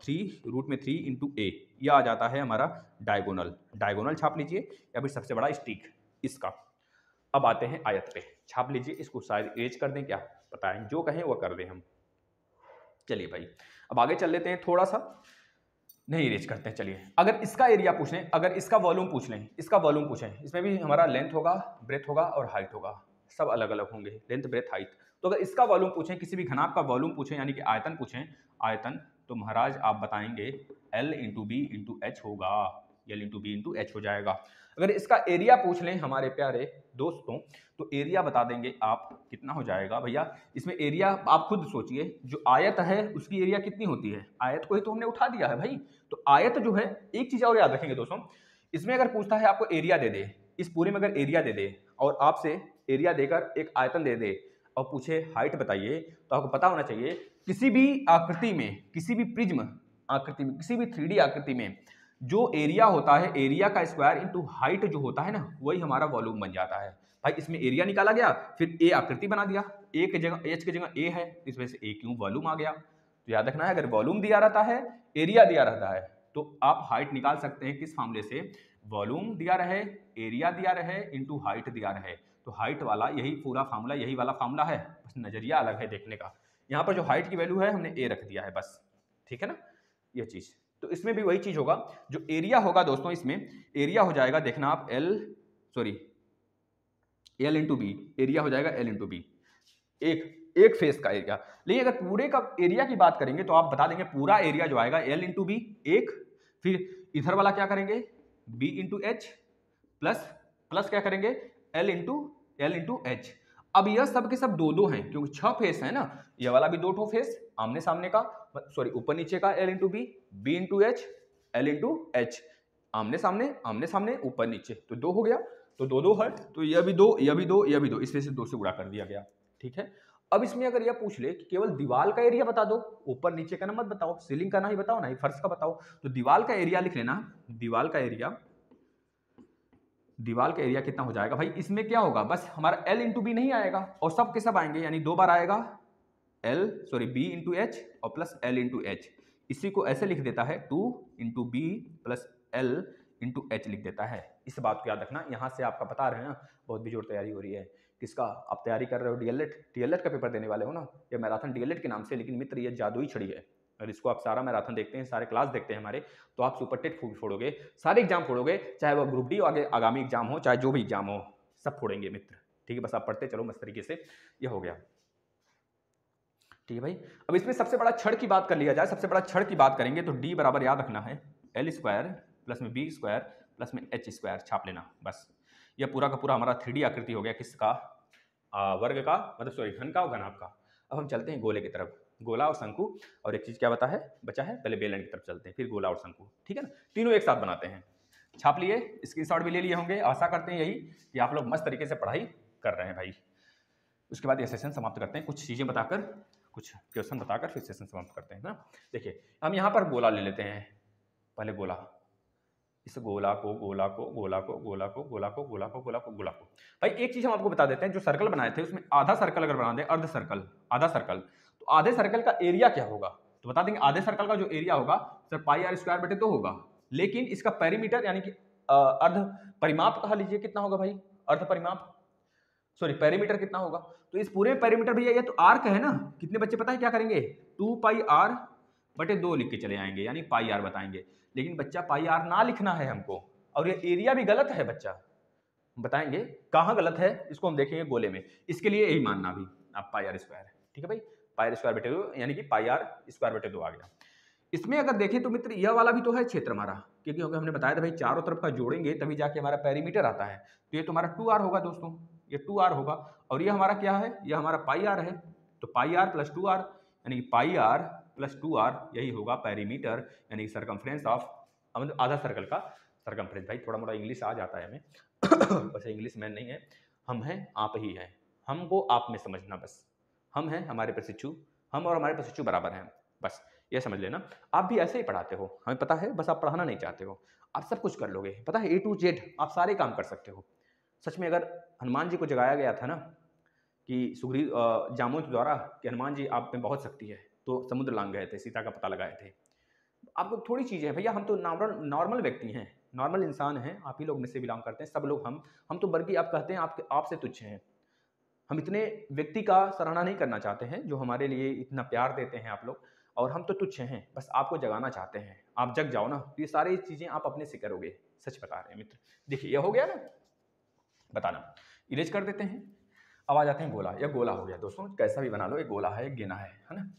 3 रूट में 3 इंटू ए, यह आ जाता है हमारा डायगोनल, डायगोनल छाप लीजिए, या फिर सबसे बड़ा स्टिक इसका। अब आते हैं आयत पे, छाप लीजिए इसको, शायद एज कर दें, क्या पता है, जो कहें वो कर दें हम। चलिए भाई अब आगे चल लेते हैं, थोड़ा सा नहीं इरेज करते हैं। चलिए अगर इसका एरिया पूछ लें, अगर इसका वॉल्यूम पूछ लें, इसका वॉल्यूम पूछें, इसमें भी हमारा लेंथ होगा, ब्रेथ होगा और हाइट होगा, सब अलग अलग होंगे, लेंथ ब्रेथ हाइट। तो अगर इसका वॉल्यूम पूछें, किसी भी घनाभ का वॉल्यूम पूछें, यानी कि आयतन पूछें, आयतन, तो महाराज आप बताएंगे L into B into H होगा, L into B into H हो जाएगा। अगर इसका एरिया पूछ लें हमारे प्यारे दोस्तों, तो एरिया बता देंगे आप कितना हो जाएगा भैया। इसमें एरिया आप खुद सोचिए, जो आयत है उसकी एरिया कितनी होती है, आयत को ही तो हमने उठा दिया है भाई। तो आयत जो है, एक चीज और याद रखेंगे दोस्तों, इसमें अगर पूछता है आपको एरिया दे दे, इस पूरे में अगर एरिया दे दे और आपसे एरिया देकर एक आयतन दे दे और पूछे हाइट बताइए, तो आपको पता होना चाहिए किसी भी आकृति में, किसी भी प्रिज्म आकृति में, किसी भी 3D आकृति में जो एरिया होता है, एरिया का स्क्वायर इंटू हाइट जो होता है ना, वही हमारा वॉल्यूम बन जाता है भाई। इसमें एरिया निकाला गया, फिर ए आकृति बना दिया, ए की जगह एच की जगह ए है, इस वजह से ए क्यूब वॉल्यूम आ गया। तो तो याद रखना है, अगर वॉल्यूम दिया रहता है, एरिया दिया रहता है, तो आप हाइट निकाल सकते हैं किस फार्मूले से, वॉल्यूम दिया रहे, एरिया दिया रहे, इंटू हाइट दिया रहे। तो हाइट वाला यही पूरा फार्मूला, यही वाला फार्मूला है, बस नजरिया अलग है देखने का। यहाँ पर जो हाइट की वैल्यू है हमने ए रख दिया है बस, ठीक है ना, ये चीज। तो इसमें भी वही चीज होगा, जो एरिया होगा दोस्तों, इसमें एरिया हो जाएगा, देखना आप एल इंटू बी, एरिया हो जाएगा एल इंटू बी, एक फेस का एरिया। लेकिन अगर पूरे का एरिया की बात करेंगे तो आप बता देंगे पूरा एरिया जो आएगा एल इंटू बी एक, फिर इधर वाला क्या करेंगे बी इंटू एच, प्लस क्या करेंगे एल इंटू एच। अब यह सब के सब दो दो हैं, क्योंकि 6 फेस है ना, यह वाला भी 2 ठो फेस आमने सामने का, सॉरी ऊपर नीचे का, L into B into H, L into H, आमने सामने ऊपर नीचे, तो 2 हो गया, तो 2 है, तो यह भी 2, यह भी 2, यह भी 2, इसमें से 2 से गुणा कर दिया गया, ठीक है। अब इसमें अगर यह पूछ ले कि केवल दीवार का एरिया बता दो, ऊपर नीचे का ना मत बताओ, सीलिंग का ना ही बताओ, ना ही फर्श का बताओ, तो दीवार का एरिया लिख लेना। दीवार का एरिया कितना हो जाएगा भाई, इसमें क्या होगा, बस हमारा एल इंटू बी नहीं आएगा, और सब के सब आएंगे, यानी 2 बार आएगा बी इंटू एच और प्लस एल इंटू एच। इसी को ऐसे लिख देता है 2 into B plus L into H लिख देता है। इस बात को याद रखना, यहाँ से आपका बता रहे हैं ना, बहुत बेजोड़ तैयारी हो रही है। किसका आप तैयारी कर रहे हो, डीएलएड का पेपर देने वाले हो ना, ये मैराथन डीएलएड के नाम से, लेकिन मित्र ये जादुई छड़ी है। अगर इसको आप सारा मैराथन देखते हैं, सारे क्लास देखते हैं हमारे, तो आप सुपर टेट फोड़ोगे, सारे एग्जाम फोड़ोगे, चाहे वो ग्रुप डी आगे आगामी एग्जाम हो, चाहे जो भी एग्जाम हो, सब फोड़ेंगे मित्र, ठीक है। बस आप पढ़ते चलो मस्त तरीके से, ये हो गया, ठीक है भाई। अब इसमें सबसे बड़ा छड़ की बात कर लिया जाए, सबसे बड़ा छड़ की बात करेंगे तो डी बराबर याद रखना है एल स्क्वायर प्लस में बी स्क्वायर प्लस में एच स्क्वायर, छाप लेना बस। यह पूरा का पूरा हमारा 3D आकृति हो गया, किसका, वर्ग का, मतलब सॉरी घन का और घनाभ का। अब हम चलते हैं गोले की तरफ, गोला और शंकु, और एक चीज क्या बचा है, पहले बेलन की तरफ चलते हैं, फिर गोला और शंकु, ठीक है ना, तीनों एक साथ बनाते हैं। छाप लिए, स्क्रीनशॉट भी ले लिए होंगे, आशा करते हैं यही कि आप लोग मस्त तरीके से पढ़ाई कर रहे हैं भाई। उसके बाद ये सेशन समाप्त करते हैं, कुछ चीजें बताकर, कुछ क्वेश्चन बताकर फिर सेशन समाप्त करते हैं ना। देखिए हम यहाँ पर गोला ले लेते हैं, पहले गोला, इस गोला को भाई एक चीज हम आपको बता देते हैं, जो सर्कल बनाए थे उसमें आधा सर्कल अगर बना दे, अर्ध सर्कल, आधा सर्कल, तो आधे सर्कल का एरिया क्या होगा, तो बता देंगे आधे सर्कल का जो एरिया होगा सर पाई आर स्क्वायर बटे 2 होगा, लेकिन इसका पेरीमीटर यानी कि अर्ध परिमाप कहा लीजिए कितना होगा भाई, अर्ध परिमाप, सॉरी पेरीमीटर कितना होगा, तो इस पूरे पेरीमीटर भैया ये तो आर्क है ना, कितने बच्चे पता है क्या करेंगे, 2 पाई आर बटे 2 लिख के चले आएंगे, यानी पाई आर बताएंगे, लेकिन बच्चा पाई आर ना लिखना है हमको, और ये एरिया भी गलत है बच्चा, बताएंगे कहाँ गलत है, इसको हम देखेंगे गोले में, इसके लिए यही मानना भी आप पाई आर स्क्वायर, ठीक है भाई, पाई आर स्क्वायर बटे 2 यानी कि पाई आर स्क्वायर बटे 2 आ गया। इसमें अगर देखें तो मित्र यह वाला भी तो है क्षेत्र हमारा, क्योंकि हमने बताया था भाई चारों तरफ का जोड़ेंगे तभी जाके हमारा पेरीमीटर आता है, तो ये तो हमारा 2r होगा दोस्तों, ये 2r होगा, और ये हमारा क्या है, ये हमारा पाई आर है, तो पाई आर प्लस 2r यानी कि पाई आर प्लस 2r, यही होगा पेरीमीटर, यानी कि सर्कमफ्रेंस ऑफ, आधा सर्कल का सर्कमफ्रेंस। भाई थोड़ा मोड़ा इंग्लिश आ जाता है हमें वैसे इंग्लिश मैन नहीं है, हम हैं आप ही हैं, हमको आप में समझना बस, हम हैं हमारे प्रशिक्षु, हम और हमारे प्रशिक्षु बराबर हैं, बस ये समझ लेना। आप भी ऐसे ही पढ़ाते हो, हमें पता है, बस आप पढ़ाना नहीं चाहते हो, आप सब कुछ कर लोगे, पता है A to Z आप सारे काम कर सकते हो। सच में अगर हनुमान जी को जगाया गया था ना कि सुग्रीव जामुन द्वारा कि हनुमान जी आप में बहुत शक्ति है, तो समुद्र लांग गए थे, सीता का पता लगाए थे। आपको थोड़ी चीज़ें हैं भैया, हम तो नॉर्मल व्यक्ति हैं, नॉर्मल इंसान हैं, आप ही लोग में से बिलोंग करते हैं, सब लोग हम तो बल्कि आप कहते हैं आपसे तुच्छ हैं। हम इतने व्यक्ति का सराहना नहीं करना चाहते हैं जो हमारे लिए इतना प्यार देते हैं आप लोग, और हम तो तुच्छ हैं, बस आपको जगाना चाहते हैं, आप जग जाओ ना, तो ये सारी चीज़ें आप अपने से करोगे, सच बता रहे हैं मित्र। देखिए ये हो गया ना, बताना इरेज कर देते हैं। अब आ जाते हैं गोला, यह गोला हो गया दोस्तों, कैसा भी बना लो, एक गोला है, एक गेंदा है ना,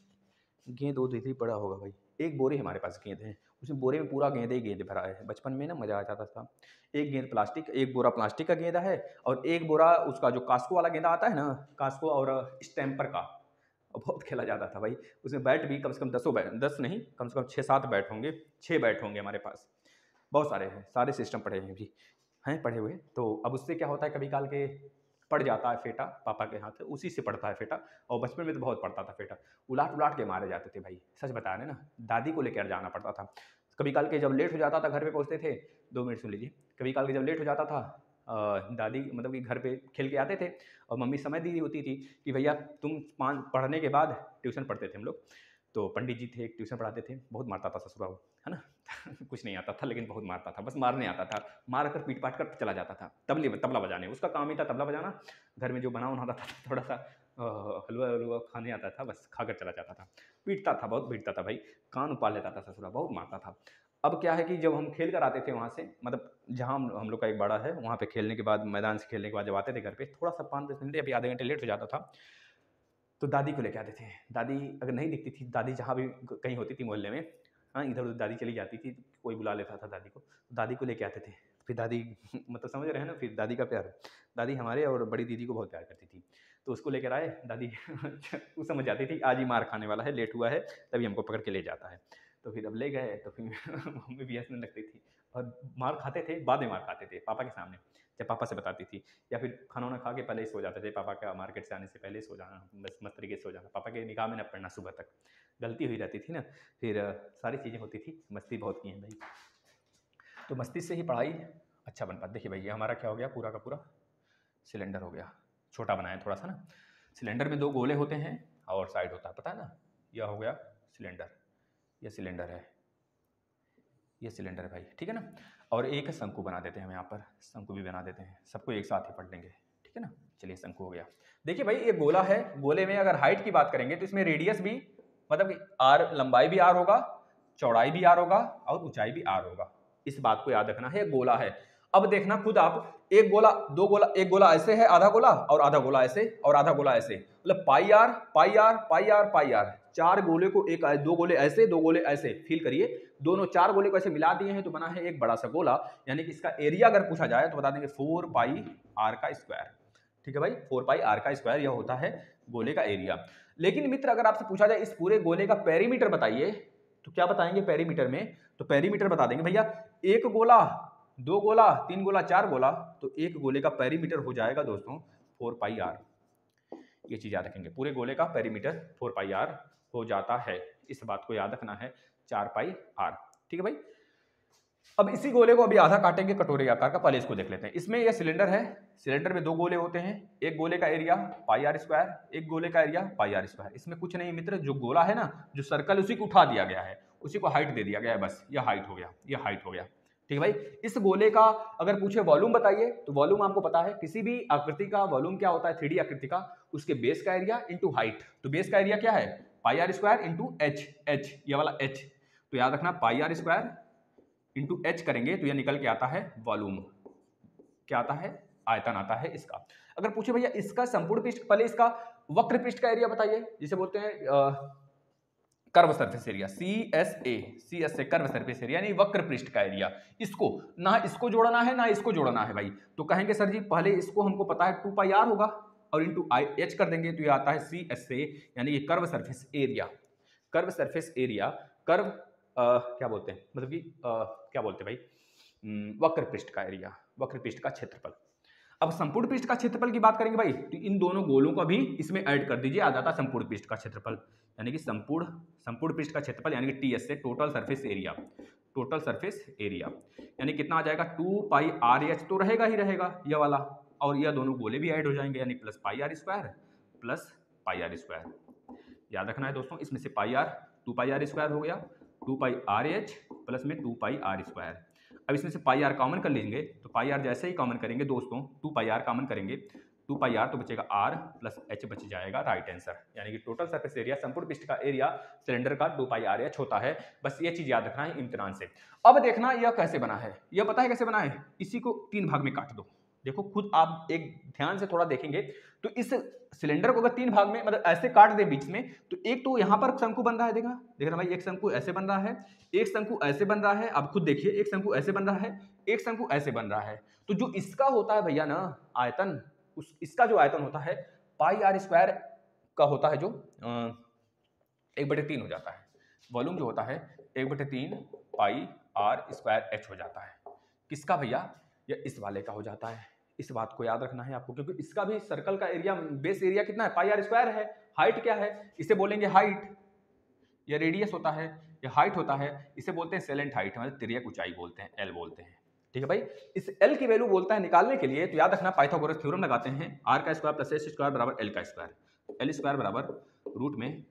गेंद 2 दीदी बड़ा होगा भाई, एक बोरे हमारे पास गेंद है, उसमें बोरे में पूरा गेंद ही गेंद भरा है, बचपन में ना मजा आ जाता था। एक गेंद प्लास्टिक, एक बोरा प्लास्टिक का गेंदा है, और एक बोरा उसका जो कास्को वाला गेंदा आता है ना, कास्को और स्टैम्पर का, बहुत खेला जाता था भाई। उसमें बैट भी कम से कम 10 नहीं, कम से कम 6-7 बैट होंगे, 6 बैट होंगे हमारे पास, बहुत सारे हैं, सारे सिस्टम पढ़े हैं भी हैं पढ़े हुए। तो अब उससे क्या होता है, कभी काल के पड़ जाता है फेटा, पापा के हाथ उसी से पड़ता है फेटा, और बचपन में तो बहुत पड़ता था फेटा, उलाट उलाट के मारे जाते थे भाई, सच बता रहे ना, दादी को लेकर जाना पड़ता था। कभी काल के जब लेट हो जाता था, घर पे पहुंचते थे, 2 मिनट सुन लीजिए, कभी काल के जब लेट हो जाता था, दादी मतलब कि घर पे खेल के आते थे, और मम्मी समय दी होती थी कि भैया तुम पढ़ने के बाद, ट्यूशन पढ़ते थे हम लोग, तो पंडित जी थे, एक ट्यूशन पढ़ाते थे, बहुत मारता था ससुरा वो, है ना। कुछ नहीं आता था लेकिन बहुत मारता था, बस मारने आता था, मार कर पीट पाट कर चला जाता था। तबला बजाने उसका काम ही था, तबला बजाना। घर में जो बना होता था थोड़ा सा हलवा वलवा खाने आता था, बस खाकर चला जाता था। पीटता था, बहुत पीटता था भाई, कान उपाड़ लेता था ससुरा, बहुत मारता था। अब क्या है कि जब हम खेल कर आते थे वहाँ से, मतलब जहाँ हम लोग का एक बाड़ा है, वहाँ पे खेलने के बाद, मैदान से खेलने के बाद जब आते थे घर पे, थोड़ा सा 5-10 मिनट या फिर आधे घंटे लेट हो जाता था, तो दादी को लेके आते थे। दादी अगर नहीं दिखती थी, दादी जहाँ भी कहीं होती थी मोहल्ले में, हाँ, इधर उधर दादी चली जाती थी, कोई बुला लेता था दादी को, दादी को लेके आते थे। फिर दादी मतलब समझ रहे हैं ना, फिर दादी का प्यार। दादी हमारे और बड़ी दीदी को बहुत प्यार करती थी, तो उसको लेकर आए दादी। वो समझ जाती थी आज ही मार खाने वाला है, लेट हुआ है, तभी हमको पकड़ के ले जाता है। तो फिर अब ले गए, तो फिर मम्मी भी हंसने लगती थी, और मार खाते थे, बाद में मार खाते थे पापा के सामने, जब पापा से बताती थी, या फिर खाना वाना खा के पहले ही सो जाते थे, पापा का मार्केट से आने से पहले ही सो जाना, बस मस्त तरीके से सो जाना, पापा के निगाह में न पड़ना सुबह तक। गलती हुई रहती थी ना, फिर सारी चीज़ें होती थी, मस्ती बहुत की है भाई। तो मस्ती से ही पढ़ाई अच्छा बन पाता। देखिए भाई, ये हमारा क्या हो गया, पूरा का पूरा सिलेंडर हो गया, छोटा बनाया थोड़ा सा ना। सिलेंडर में 2 गोले होते हैं और साइड होता है, पता है ना। यह हो गया सिलेंडर, यह सिलेंडर है, ये सिलेंडर है भाई, ठीक है ना। और एक शंकु बना देते हैं हम यहाँ पर, शंकु भी बना देते हैं, सबको एक साथ ही पढ़ लेंगे, ठीक है ना। चलिए, शंकु हो गया। देखिए भाई, ये गोला है, गोले में अगर हाइट की बात करेंगे तो इसमें रेडियस भी, मतलब कि आर, लंबाई भी आर होगा, चौड़ाई भी आर होगा, और ऊंचाई भी आर होगा। इस बात को याद रखना है, गोला है। अब देखना खुद आप, एक गोला, 2 गोला, एक गोला ऐसे है, आधा गोला, और आधा गोला ऐसे, और आधा गोला ऐसे, मतलब pi R pi R pi R pi R. 4 गोले को एक, 2 गोले ऐसे, 2 गोले ऐसे, फील करिए, दोनों 4 गोले को ऐसे मिला दिए हैं तो बना है एक बड़ा सा गोला। यानी कि इसका एरिया अगर पूछा जाए तो बता देंगे 4 पाई आर का स्क्वायर, ठीक है भाई। 4 पाई आर का स्क्वायर यह होता है गोले का एरिया। लेकिन मित्र, अगर आपसे पूछा जाए इस पूरे गोले का पेरीमीटर बताइए, तो क्या बताएंगे पेरीमीटर में, तो पेरीमीटर बता देंगे भैया, 1 गोला, 2 गोला, 3 गोला, 4 गोला, तो एक गोले का पेरीमीटर हो जाएगा दोस्तों 4 पाई आर। ये चीज याद रखेंगे, पूरे गोले का पेरीमीटर 4 पाई आर हो जाता है, इस बात को याद रखना है, 4 पाई आर, ठीक है भाई। अब इसी गोले को अभी आधा काटेंगे कटोरे आकार का, पहले इसको देख लेते हैं। इसमें यह सिलेंडर है, सिलेंडर में 2 गोले होते हैं, एक गोले का एरिया पाई आर स्क्वायर, एक गोले का एरिया पाई आर स्क्वायर। इसमें कुछ नहीं मित्र, जो गोला है ना, जो सर्कल, उसी को उठा दिया गया है, उसी को हाइट दे दिया गया है, बस यह हाइट हो गया, यह हाइट हो गया, ठीक है भाई। इस गोले का अगर पूछे वॉल्यूम बताइए, तो वॉल्यूम आपको पता है, किसी भी आकृति का वॉल्यूम क्या होता है, 3D आकृति का, उसके बेस का एरिया इंटू हाइट। तो बेस का एरिया क्या है, pi are square into H, H ये वाला एच, तो याद रखना pi are square into H करेंगे तो यह निकल के आता है वॉल्यूम, क्या आता है, आयतन आता है इसका। अगर पूछे भैया इसका संपूर्ण पृष्ठ, पहले इसका वक्र पृष्ठ का एरिया बताइए, जिसे बोलते हैं कर्व सरफेस एरिया, CS से कर्व सरफेस एरिया, यानी वक्र पृष्ठ का एरिया। इसको ना इसको जोड़ना है ना इसको जोड़ना है भाई, तो कहेंगे सर जी पहले इसको हमको पता है 2 पाई आर होगा, और इंटू एच कर देंगे तो ये आता है CS से, यानी ये curve surface area, curve surface area, curve क्या बोलते हैं, मतलब कि क्या बोलते हैं भाई, वक्र पृष्ठ का एरिया, वक्र पृष्ठ का क्षेत्रफल। अब संपूर्ण पृष्ठ का क्षेत्रफल की बात करेंगे भाई, तो इन दोनों गोलों का भी इसमें ऐड कर दीजिए, आ जाता संपूर्ण पृष्ठ का क्षेत्रफल, यानी कि संपूर्ण पृष्ठ का क्षेत्रफल, यानी कि TS से total surface area, total surface area, यानी कितना आ जाएगा 2 पाई आर एच, तो रहेगा ही रहेगा यह वाला, और यह दोनों गोले भी ऐड हो जाएंगे, यानी plus pi are square plus pi are square. याद रखना है दोस्तों, इसमें से pi r 2 pi are square हो गया, 2 पाई आर एच प्लस में 2 पाई आर स्क्वायर। अब इसमें से पाई आर कॉमन कर लेंगे, तो पाई आर जैसे ही कॉमन करेंगे दोस्तों, 2 पाई आर कॉमन करेंगे, 2 पाई आर तो बचेगा आर प्लस एच बच जाएगा, राइट आंसर। यानी कि टोटल सरफेस एरिया, संपूर्ण पृष्ठ का एरिया सिलेंडर का 2 पाई आर एच होता है। बस ये चीज याद रखना है इम्तिहान से। अब देखना यह कैसे बना है, यह पता है कैसे बना है, इसी को 3 भाग में काट दो। देखो खुद आप एक ध्यान से थोड़ा देखेंगे तो इस सिलेंडर को अगर 3 भाग में, मतलब ऐसे काट दे बीच में, तो एक तो यहाँ पर शंकु बन रहा है, देखना भाई, एक शंकु ऐसे बन रहा है, एक शंकु ऐसे बन रहा है, अब खुद देखिए, एक शंकु ऐसे बन रहा है, एक शंकु ऐसे बन रहा है। तो जो इसका होता है भैया ना आयतन, इसका जो आयतन होता है पाई आर स्क्वायर का होता है, जो 1/3 हो जाता है। वॉल्यूम जो होता है 1/3 पाई आर स्क्वायर एच हो जाता है। किसका भैया, यह इस वाले का हो जाता है। इस बात को याद रखना है आपको, क्योंकि इसका भी सर्कल का एरिया, बेस एरिया कितना है, पाई आर स्क्वायर है। हाइट क्या है, इसे बोलेंगे हाइट, यह रेडियस होता है, यह हाइट होता है, इसे बोलते हैं सेलेंट हाइट, मतलब तिर्यक ऊंचाई बोलते हैं, एल बोलते हैं, ठीक है भाई। इस एल की वैल्यू बोलता है निकालने के लिए, तो याद रखना पाइथागोरस थ्योरम लगाते हैं, आर का स्क्वायर प्लस एच स्क्वायर बराबर एल का स्क्वायर, एल स्क्वायर बराबर रूट में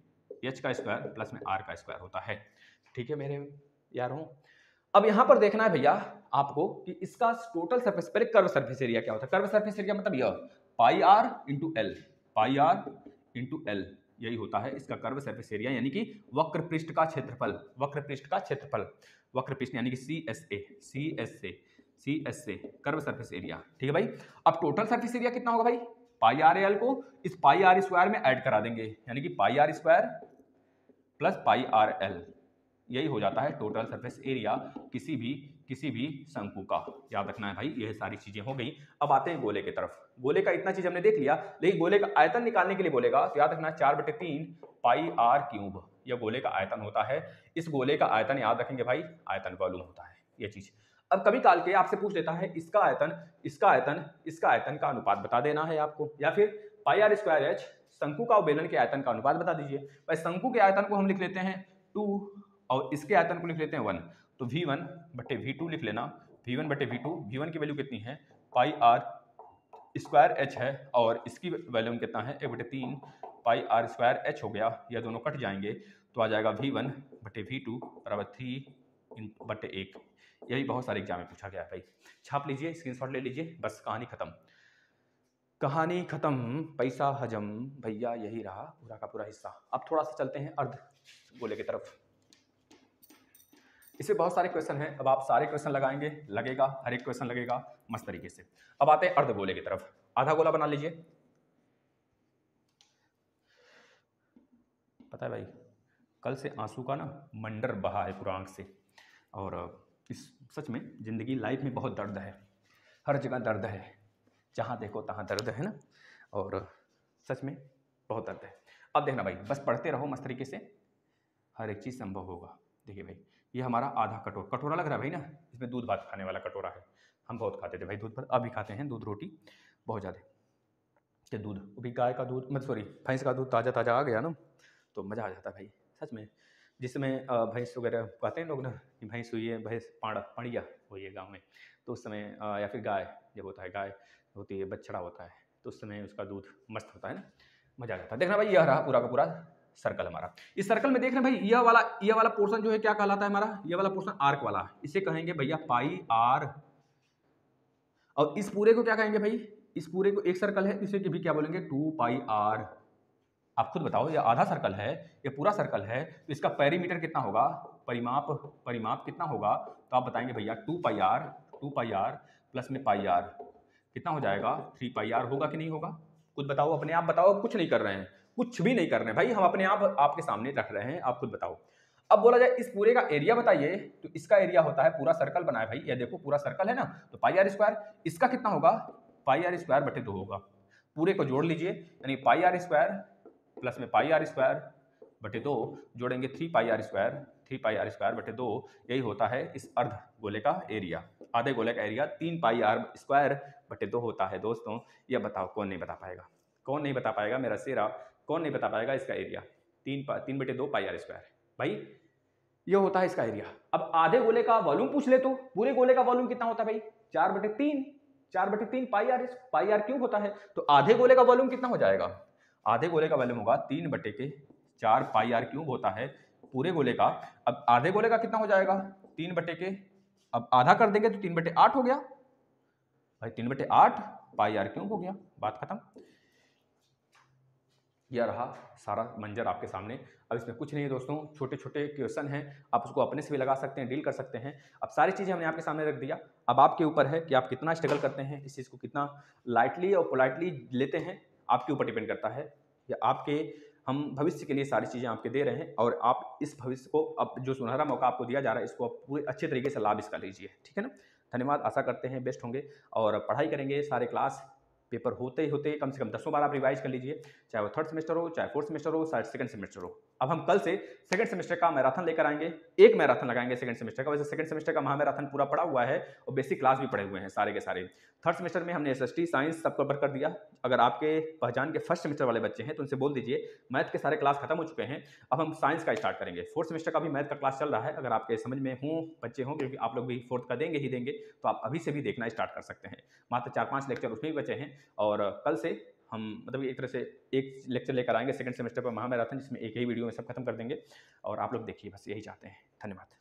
एच का स्क्वायर प्लस में आर का स्क्वायर होता है। ठीक है मेरे यारों, अब यहां पर देखना है भैया आपको कि इसका टोटल सरफेस, पहले कर्व सरफेस एरिया क्या होता है। कर्व सरफेस एरिया मतलब यह pi R into L, pi R into L, यही होता है इसका कर्व सरफेस एरिया, यानी कि वक्र पृष्ठ का क्षेत्रफल, वक्र पृष्ठ का क्षेत्रफल, वक्र पृष्ठ यानी कि C S A, C S A, C S A curve surface area. ठीक है भाई, अब टोटल सरफेस एरिया कितना होगा भाई, पाई आर एल को इस पाई आर स्क्वायर में ऐड करा देंगे, यानी कि pi are square plus pi R L, यही हो जाता है टोटल सरफेस एरिया किसी भी शंकु का। याद रखना है भाई, यह सारी चीजें हो गई। अब आते हैं गोले की तरफ। गोले का इतना चीज हमने देख लिया, लेकिन गोले का आयतन निकालने के लिए बोलेगा तो याद रखना 4/3 पाई आर क्यूब, यह गोले का आयतन होता है। इस गोले का आयतन याद रखेंगे भाई, आयतन वॉल्यूम होता है यह चीज। अब कभी काल के आपसे पूछ लेता है इसका आयतन, इसका आयतन, इसका आयतन का अनुपात बता देना है आपको, या फिर पाई आर स्क्वायर एच शंकु का और बेलन के आयतन का अनुपात बता दीजिए। भाई शंकु के आयतन को हम लिख लेते हैं 2 और इसके आयतन को लिख लेते हैं 1, तो V1/V2 लिख लेना, V1/V2, V1 की वैल्यू कितनी है, पाई आर स्क्वायर एच है, और इसकी वैल्यू कितना है 1/3 पाई आर स्क्वायर एच हो गया, यह दोनों कट जाएंगे तो आ जाएगा V1/V2 बराबर 3/1। यही बहुत सारे एग्जाम में पूछा गया है भाई, छाप लीजिए, स्क्रीनशॉट ले लीजिए, बस कहानी खत्म, कहानी खत्म, पैसा हजम भैया, यही रहा पूरा का पूरा हिस्सा। अब थोड़ा सा चलते हैं अर्ध गोले की तरफ। इसमें बहुत सारे क्वेश्चन हैं, अब आप सारे क्वेश्चन लगाएंगे, लगेगा हर एक क्वेश्चन लगेगा मस्त तरीके से। अब आते हैं अर्ध गोले की तरफ। आधा गोला बना लीजिए। पता है भाई, कल से आंसू का ना मंडर बहा है पूरा आंख से, और इस सच में जिंदगी लाइफ में बहुत दर्द है, हर जगह दर्द है, जहाँ देखो तहाँ दर्द है ना, और सच में बहुत दर्द है। अब देखना भाई, बस पढ़ते रहो मस्त तरीके से, हर एक चीज़ संभव होगा। देखिए भाई, ये हमारा आधा कटोरा लग रहा है भाई ना, इसमें दूध भात खाने वाला कटोरा है। हम बहुत खाते थे भाई दूध पर, अब भी खाते हैं दूध रोटी बहुत ज़्यादा। कि दूध भी गाय का दूध, मतलब सॉरी भैंस का दूध ताज़ा ताज़ा आ गया ना, तो मज़ा आ जाता है भाई सच में। जिसमें भैंस वगैरह कहते हैं लोग ना कि भैंस हुई है, भैंस पड़िया हुई है गाँव में, तो उस समय या फिर गाय जब होता है, गाय होती है, बछड़ा होता है, तो उस समय उसका दूध मस्त होता है ना, मज़ा आ जाता है। देखना भाई, यह रहा पूरा का पूरा सर्कल हमारा। इस सर्कल में देख रहे हैं भाई, यह वाला पोर्शन जो है क्या कहलाता है हमारा, यह वाला पोर्शन आर्क वाला, इसे कहेंगे भैया पाई आर। और इस पूरे को क्या कहेंगे भाई, इस पूरे को एक सर्कल है, इसे भी क्या बोलेंगे 2 पाई आर। आप खुद बताओ, यह आधा सर्कल है, यह पूरा सर्कल है, तो इसका पेरीमीटर कितना होगा, परिमाप कितना होगा, तो आप बताएंगे भैया 2 पाई आर प्लस में पाई आर कितना हो जाएगा, 3 पाई आर होगा कि नहीं होगा, खुद बताओ, अपने आप बताओ, कुछ नहीं कर रहे हैं, कुछ भी नहीं कर रहे हैं भाई, हम अपने आप आपके सामने रख रहे हैं, आप खुद बताओ। अब बोला जाए इस पूरे का एरिया बताइए, तो इसका एरिया होता है, पूरा सर्कल बनाए भाई, ये देखो पूरा सर्कल है ना, तो पाई आर स्क्वायर, इसका कितना होगा, पाई आर स्क्वायर बटे 2 होगा। पूरे को जोड़ लीजिए, यानी पाई आर स्क्वायर प्लस में पाई आर स्क्वायर बटे 2 जोड़ेंगे 3 पाई आर स्क्वायर बटे 2, यही होता है इस अर्ध गोले का एरिया। आधे गोले का एरिया 3 पाई आर स्क्वायर बटे 2 होता है दोस्तों। यह बताओ कौन नहीं बता पाएगा, कौन नहीं बता पाएगा मेरा शेरा, कौन नहीं बता पाएगा इसका एरिया 3/2 पाई आर स्क्वायर भाई, ये होता है इसका एरिया। अब आधे गोले का वॉल्यूम पूछ ले तो पूरे गोले का वॉल्यूम कितना होता है भाई, 4/3 पाई आर क्यूब होता है, तो आधे गोले का वॉल्यूम कितना हो जाएगा, आधे गोले का वॉल्यूम होगा 3/4 पाई आर क्यूब होता है पूरे गोले का। अब आधे गोले का कितना हो जाएगा 3/, अब आधा कर देंगे तो 3/8 हो गया भाई, 3/8 पाई आर क्यूब हो गया, बात खत्म। यह रहा सारा मंजर आपके सामने। अब इसमें कुछ नहीं है दोस्तों, छोटे छोटे क्वेश्चन हैं, आप उसको अपने से भी लगा सकते हैं, डील कर सकते हैं। अब सारी चीज़ें हमने आपके सामने रख दिया, अब आपके ऊपर है कि आप कितना स्ट्रगल करते हैं, इस चीज़ को कितना लाइटली और पोलाइटली लेते हैं, आपके ऊपर डिपेंड करता है। या आपके हम भविष्य के लिए सारी चीज़ें आपके दे रहे हैं, और आप इस भविष्य को, अब जो सुनहरा मौका आपको दिया जा रहा है, इसको आप पूरे अच्छे तरीके से लाभ इसका लीजिए, ठीक है ना। धन्यवाद, आशा करते हैं बेस्ट होंगे और पढ़ाई करेंगे, सारे क्लास पेपर होते ही होते कम से कम 10 बार आप रिवाइज कर लीजिए, चाहे वो 3rd सेमेस्टर हो, चाहे 4th सेमेस्टर हो, चाहे 2nd सेमेस्टर हो। अब हम कल से 2nd सेमेस्टर का मैराथन लेकर आएंगे, एक मैराथन लगाएंगे 2nd सेमेस्टर का। वैसे 2nd सेमेस्टर का महामैराथन पूरा पड़ा हुआ है और बेसिक क्लास भी पढ़े हुए हैं सारे के सारे। 3rd सेमेस्टर में हमने SST साइंस सब कवर कर दिया। अगर आपके पहचान के 1st सेमेस्टर वाले बच्चे हैं तो उनसे बोल दीजिए मैथ के सारे क्लास खत्म हो चुके हैं, अब हम साइंस का स्टार्ट करेंगे। 4th सेमेस्टर का भी मैथ का क्लास चल रहा है, अगर आपके समझ में हो बच्चे हों, क्योंकि आप लोग भी 4th का देंगे ही देंगे, तो आप अभी से भी देखना स्टार्ट कर सकते हैं। मात्र 4-5 लेक्चर उसमें भी बचे हैं, और कल से हम मतलब एक तरह से एक लेक्चर लेकर आएंगे सेकंड सेमेस्टर पर महामैराथन, जिसमें एक ही वीडियो में सब खत्म कर देंगे और आप लोग देखिए, बस यही चाहते हैं। धन्यवाद।